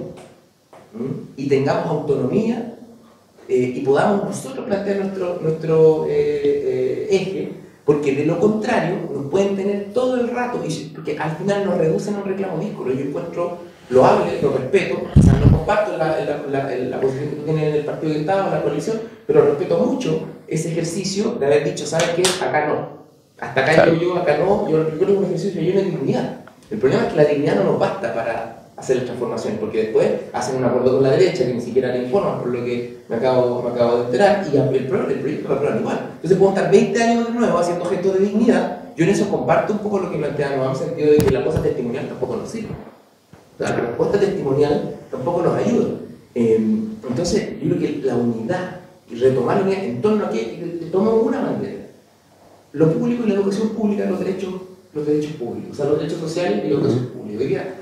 y tengamos autonomía y podamos nosotros plantear nuestro eje, porque de lo contrario nos pueden tener todo el rato, porque al final nos reducen a un reclamo díscolo. Yo encuentro loable, lo respeto, o sea, no comparto la posición que tú tienes en el partido de Estado, en la coalición, pero respeto mucho ese ejercicio de haber dicho, ¿sabes qué? Acá no. Hasta acá claro. yo, acá no, yo creo que es un ejercicio lleno de dignidad. El problema es que la dignidad no nos basta para hacer las transformaciones, porque después hacen un acuerdo con la derecha que ni siquiera le informan, por lo que me acabo de enterar, y el proyecto lo aprueban igual. Entonces puedo estar 20 años de nuevo haciendo gestos de dignidad. Yo en eso comparto un poco lo que plantea Noam, en el sentido de que la cosa testimonial tampoco nos sirve. O sea, la respuesta testimonial tampoco nos ayuda. Entonces, yo creo que la unidad, y retomar la unidad en torno a que tomamos una bandera. Lo público y la educación pública, los derechos públicos, o sea, los derechos sociales y la educación pública. Hoy día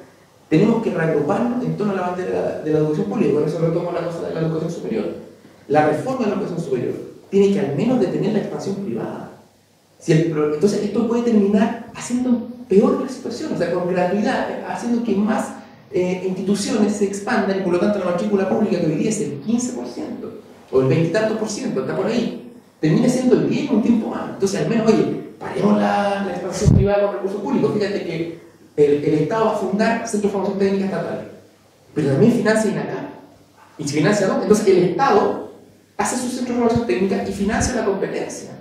tenemos que reagruparnos en torno a la bandera de la educación pública, con eso retomo la cosa de la educación superior. La reforma de la educación superior tiene que al menos detener la expansión privada. Entonces, esto puede terminar haciendo peor la situación, o sea, con gratuidad, haciendo que más instituciones se expandan y por lo tanto la matrícula pública, que hoy día es el 15% o el 20 y tantos por ciento, está por ahí, termina siendo el 10 un tiempo más. Entonces, al menos, oye, paremos la expansión privada con recursos públicos. Fíjate que el Estado va a fundar centros de formación técnica estatal, pero también financia INACAP. ¿Y financia dónde? Entonces, el Estado hace sus centros de formación técnica y financia la competencia.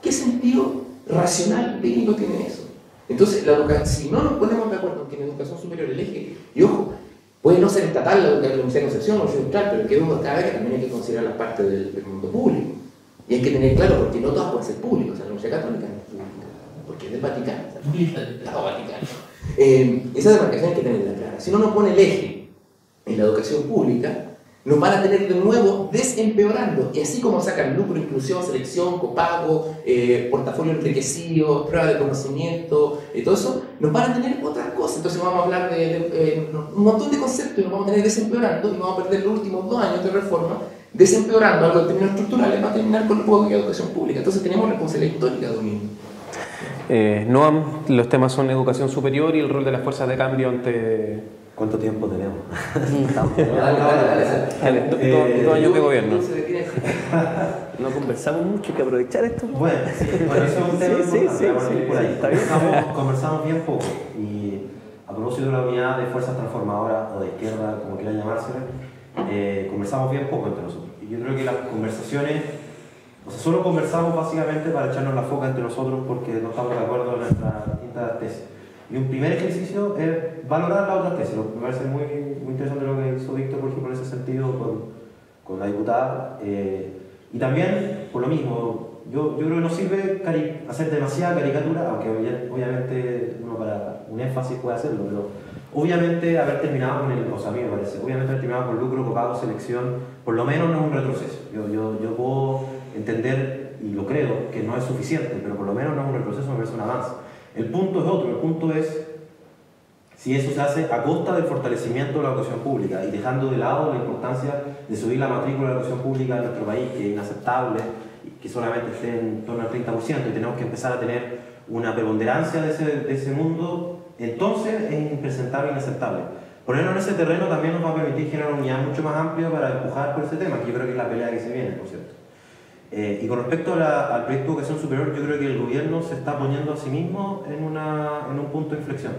¿Qué sentido racional y técnico tiene eso? Entonces, si no nos ponemos de acuerdo en que en educación superior el eje, y ojo, puede no ser estatal la Universidad de Concepción o la Universidad Central, pero que duda cada vez que también hay que considerar las partes del mundo público. Y hay que tener claro, porque no todas pueden ser públicas. O sea, la Universidad Católica no es pública, porque es del Vaticano, es del Estado Vaticano. Esa demarcación hay que tenerla clara. Si uno no pone el eje en la educación pública, nos van a tener de nuevo desempeorando. Y así como sacan lucro, inclusión, selección, copago, portafolio enriquecido, prueba de conocimiento, todo eso, nos van a tener otras cosas. Entonces vamos a hablar de un montón de conceptos y nos vamos a tener desempeorando y vamos a perder los últimos 2 años de reforma desempeorando algo en términos estructurales para terminar con el poco de educación pública. Entonces tenemos responsabilidad histórica de unir. Noam, los temas son educación superior y el rol de las fuerzas de cambio ante... ¿Cuánto tiempo tenemos? Dale, 2 años de gobierno. No conversamos mucho, hay que aprovechar esto. Bueno, eso es un tema sí, por ahí. está bien. Conversamos bien poco y a propósito de la unidad de fuerzas transformadoras o de izquierda, como quieran llamarse, conversamos bien poco entre nosotros. Y yo creo que las conversaciones, o sea, solo conversamos básicamente para echarnos la foca entre nosotros porque no estamos de acuerdo en nuestras distintas tesis. Y un primer ejercicio es valorar las otras tesis. Me parece muy interesante lo que hizo Víctor, por ejemplo, en ese sentido con la diputada. Y también, por lo mismo, yo creo que no sirve hacer demasiada caricatura, aunque obviamente uno para un énfasis puede hacerlo, pero obviamente haber terminado con o sea, a mí me parece, obviamente haber terminado con lucro, copago, selección, por lo menos no es un retroceso. Yo puedo entender, y lo creo, que no es suficiente, pero por lo menos no es un retroceso, me parece un avance. El punto es otro, el punto es si eso se hace a costa del fortalecimiento de la educación pública y dejando de lado la importancia de subir la matrícula de la educación pública en nuestro país, que es inaceptable, que solamente esté en torno al 30% y tenemos que empezar a tener una preponderancia de ese mundo, entonces es impresentable e inaceptable. Ponernos en ese terreno también nos va a permitir generar una unidad mucho más amplia para empujar por ese tema, que yo creo que es la pelea que se viene, por cierto. Y con respecto al proyecto de educación superior, yo creo que el gobierno se está poniendo a sí mismo en un punto de inflexión.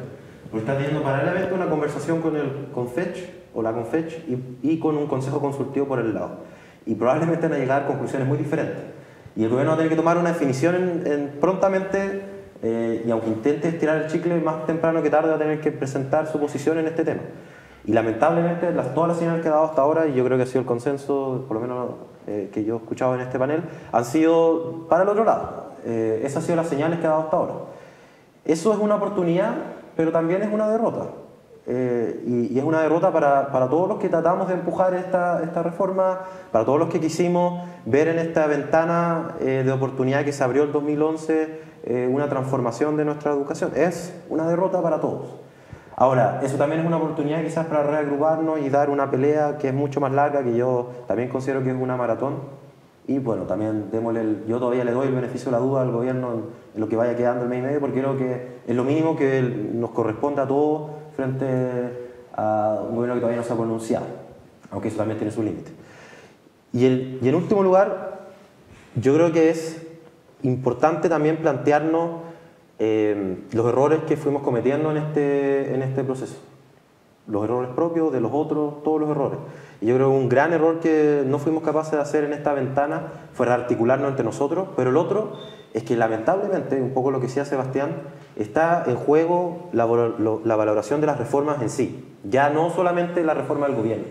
Porque está teniendo paralelamente una conversación con el Confech o la Confech y con un consejo consultivo por el lado. Y probablemente van a llegar a conclusiones muy diferentes. Y el gobierno va a tener que tomar una definición prontamente, y aunque intente estirar el chicle, más temprano que tarde va a tener que presentar su posición en este tema. Y lamentablemente todas las señales que ha dado hasta ahora, y yo creo que ha sido el consenso, por lo menos que yo he escuchado en este panel, han sido para el otro lado. Esas han sido las señales que ha dado hasta ahora. Eso es una oportunidad, pero también es una derrota. Y es una derrota para todos los que tratamos de empujar esta reforma, para todos los que quisimos ver en esta ventana de oportunidad que se abrió el 2011 una transformación de nuestra educación. Es una derrota para todos. Ahora, eso también es una oportunidad quizás para reagruparnos y dar una pelea que es mucho más larga, que yo también considero que es una maratón. Y bueno, también yo todavía le doy el beneficio de la duda al gobierno en lo que vaya quedando el mes y medio, porque creo que es lo mínimo que nos corresponde a todos frente a un gobierno que todavía no se ha pronunciado, aunque eso también tiene su límite. Y en último lugar, yo creo que es importante también plantearnos los errores que fuimos cometiendo en este proceso. Los errores propios, de los otros, todos los errores. Y yo creo que un gran error que no fuimos capaces de hacer en esta ventana fue articularnos entre nosotros, pero el otro es que lamentablemente, un poco lo que decía Sebastián, está en juego la valoración de las reformas en sí, ya no solamente la reforma del gobierno.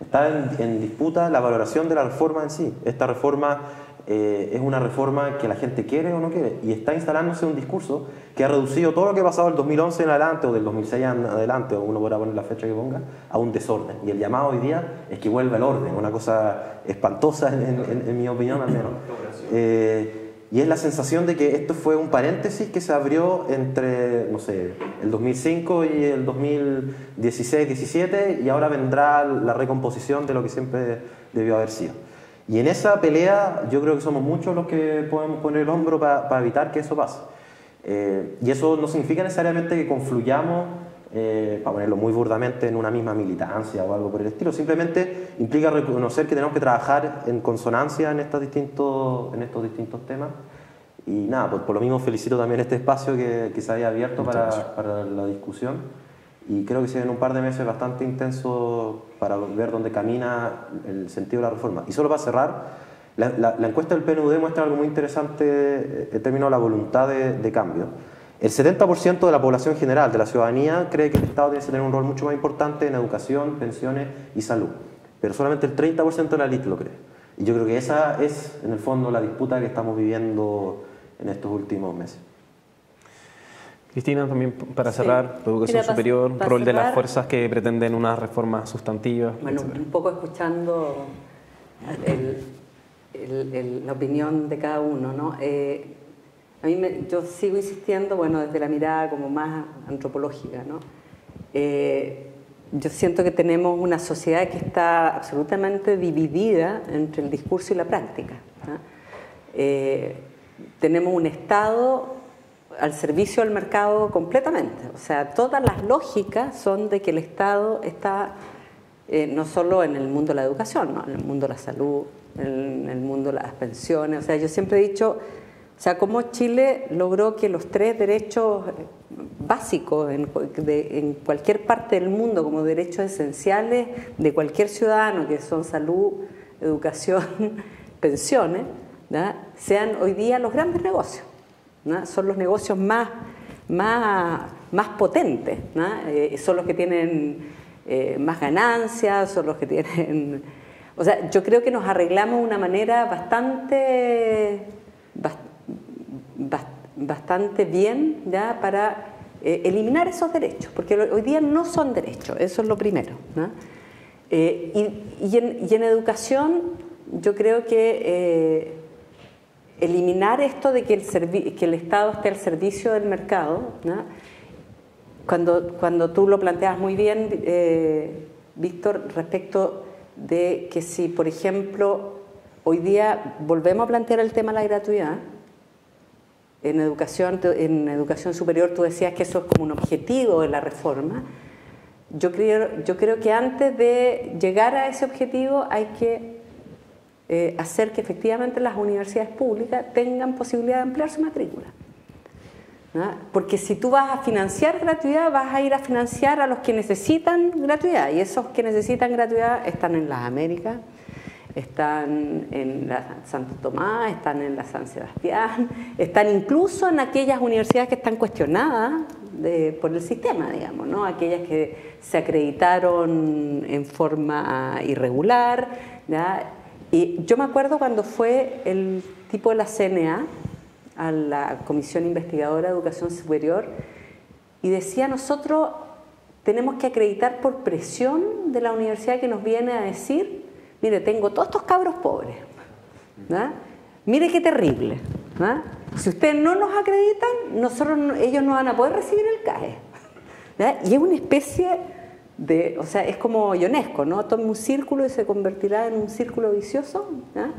Está en disputa la valoración de la reforma en sí. Esta reforma es una reforma que la gente quiere o no quiere, y está instalándose un discurso que ha reducido todo lo que ha pasado del 2011 en adelante o del 2006 en adelante, o uno podrá poner la fecha que ponga, a un desorden. Y el llamado hoy día es que vuelva el orden, una cosa espantosa en mi opinión al menos. Y es la sensación de que esto fue un paréntesis que se abrió entre, no sé, el 2005 y el 2016-17, y ahora vendrá la recomposición de lo que siempre debió haber sido. Y en esa pelea yo creo que somos muchos los que podemos poner el hombro para evitar que eso pase. Y eso no significa necesariamente que confluyamos, para ponerlo muy burdamente, en una misma militancia o algo por el estilo. Simplemente implica reconocer que tenemos que trabajar en consonancia en estos distintos temas. Y nada, por lo mismo felicito también este espacio que se haya abierto para la discusión. Y creo que se ven un par de meses bastante intensos para ver dónde camina el sentido de la reforma. Y solo para cerrar, la encuesta del PNUD muestra algo muy interesante en términos de la voluntad de cambio. El 70% de la población general, de la ciudadanía, cree que el Estado tiene que tener un rol mucho más importante en educación, pensiones y salud. Pero solamente el 30% de la élite lo cree. Y yo creo que esa es, en el fondo, la disputa que estamos viviendo en estos últimos meses. Cristina, también para cerrar, sí. Educación superior, rol de las fuerzas que pretenden una reforma sustantiva. Bueno, un poco escuchando la opinión de cada uno, ¿no? Yo sigo insistiendo, bueno, desde la mirada como más antropológica, ¿no? Yo siento que tenemos una sociedad que está absolutamente dividida entre el discurso y la práctica, ¿no? Tenemos un Estado al servicio del mercado completamente. O sea, todas las lógicas son de que el Estado está no solo en el mundo de la educación, ¿no? En el mundo de la salud, en el mundo de las pensiones. O sea, yo siempre he dicho, o sea, cómo Chile logró que los 3 derechos básicos en cualquier parte del mundo, como derechos esenciales de cualquier ciudadano, que son salud, educación, pensiones, ¿no?, sean hoy día los grandes negocios, ¿no? Son los negocios más potentes, ¿no? Son los que tienen más ganancias, son los que tienen... O sea, yo creo que nos arreglamos de una manera bastante bien, ¿ya?, para eliminar esos derechos, porque hoy día no son derechos, eso es lo primero, ¿no? Y en educación yo creo que eliminar esto de que el Estado esté al servicio del mercado, ¿no? Cuando tú lo planteas muy bien, Víctor, respecto de que si, por ejemplo, hoy día volvemos a plantear el tema de la gratuidad, en educación superior tú decías que eso es como un objetivo de la reforma. Yo creo que antes de llegar a ese objetivo hay que hacer que efectivamente las universidades públicas tengan posibilidad de ampliar su matrícula. ¿No? Porque si tú vas a financiar gratuidad, vas a ir a financiar a los que necesitan gratuidad, y esos que necesitan gratuidad están en las Américas, están en la Santo Tomás, están en la San Sebastián, están incluso en aquellas universidades que están cuestionadas por el sistema, digamos, ¿no? Aquellas que se acreditaron en forma irregular, ¿ya? Y yo me acuerdo cuando fue el tipo de la CNA a la Comisión Investigadora de Educación Superior y decía: nosotros tenemos que acreditar por presión de la universidad que nos viene a decir: mire, tengo todos estos cabros pobres, ¿no? Mire qué terrible, ¿no? Si ustedes no nos acreditan, ellos no van a poder recibir el CAE, ¿no? Y es una especie de, o sea, es como Ionesco, ¿no? Tome un círculo y se convertirá en un círculo vicioso, ¿no?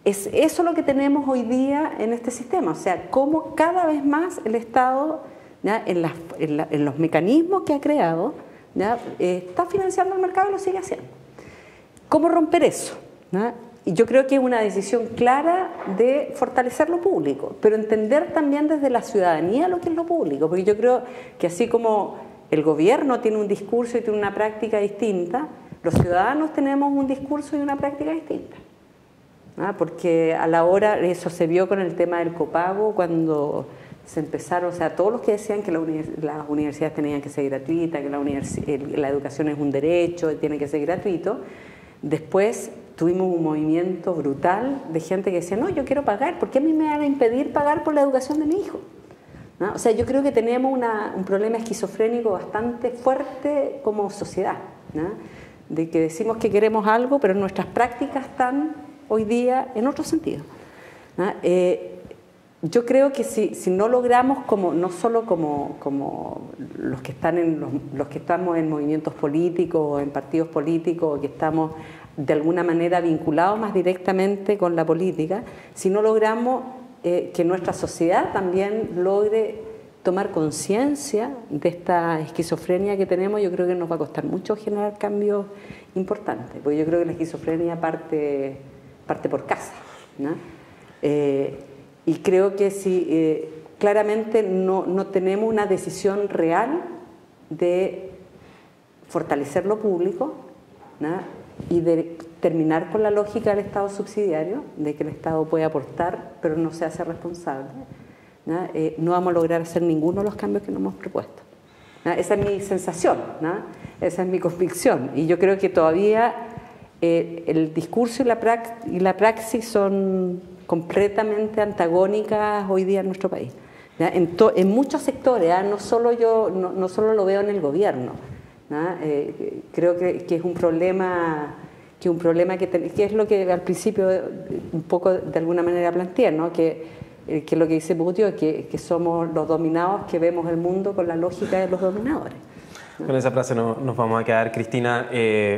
Es eso lo que tenemos hoy día en este sistema, o sea, cómo cada vez más el Estado, ¿ya? En los mecanismos que ha creado, ¿ya? Está financiando el mercado y lo sigue haciendo. ¿Cómo romper eso? ¿No? Y yo creo que es una decisión clara de fortalecer lo público, pero entender también desde la ciudadanía lo que es lo público, porque yo creo que así como el gobierno tiene un discurso y tiene una práctica distinta, los ciudadanos tenemos un discurso y una práctica distinta. ¿No? Porque a la hora, eso se vio con el tema del copago, cuando se empezaron, o sea, todos los que decían que las universidades tenían que ser gratuitas, que la educación es un derecho, tiene que ser gratuito. Después tuvimos un movimiento brutal de gente que decía: no, yo quiero pagar, ¿por qué a mí me van a impedir pagar por la educación de mi hijo? ¿No? O sea, yo creo que tenemos un problema esquizofrénico bastante fuerte como sociedad, ¿no? De que decimos que queremos algo, pero nuestras prácticas están hoy día en otro sentido, ¿no? Yo creo que si no logramos, no solo como los que estamos en movimientos políticos o en partidos políticos, o que estamos de alguna manera vinculados más directamente con la política, si no logramos que nuestra sociedad también logre tomar conciencia de esta esquizofrenia que tenemos, yo creo que nos va a costar mucho generar cambios importantes, porque yo creo que la esquizofrenia parte por casa, ¿no? Y creo que si claramente no tenemos una decisión real de fortalecer lo público, ¿no? Y de terminar con la lógica del Estado subsidiario, de que el Estado puede aportar pero no se hace responsable, ¿no? No vamos a lograr hacer ninguno de los cambios que nos hemos propuesto, ¿no? Esa es mi sensación, ¿no? Esa es mi convicción, y yo creo que todavía el discurso y la praxis son completamente antagónicas hoy día en nuestro país, ¿ya? En muchos sectores, ¿eh? No solo lo veo en el gobierno, ¿no? Creo que es un problema que es lo que al principio un poco de alguna manera planteé, ¿no? Que lo que dice Bourdieu, que somos los dominados que vemos el mundo con la lógica de los dominadores. Con esa frase nos vamos a quedar. Cristina,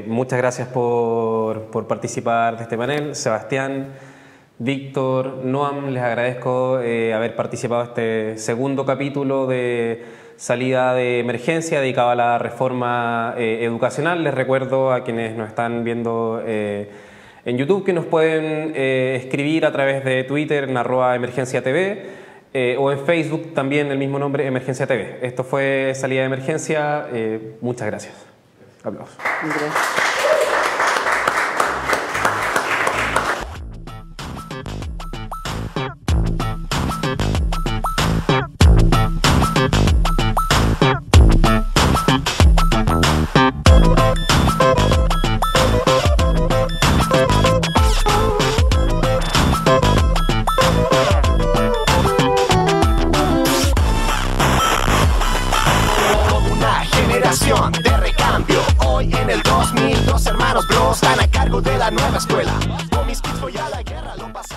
muchas gracias por participar de este panel. Sebastián, Víctor, Noam, les agradezco haber participado en este segundo capítulo de Salida de Emergencia dedicado a la reforma educacional. Les recuerdo a quienes nos están viendo en YouTube que nos pueden escribir a través de Twitter en @emergenciatv o en Facebook también el mismo nombre, Emergencia TV. Esto fue Salida de Emergencia. Muchas gracias. Aplausos. Gracias. De recambio, hoy en el 2000, dos hermanos bros están a cargo de la nueva escuela. Con mis kids voy a la guerra, lo pasé.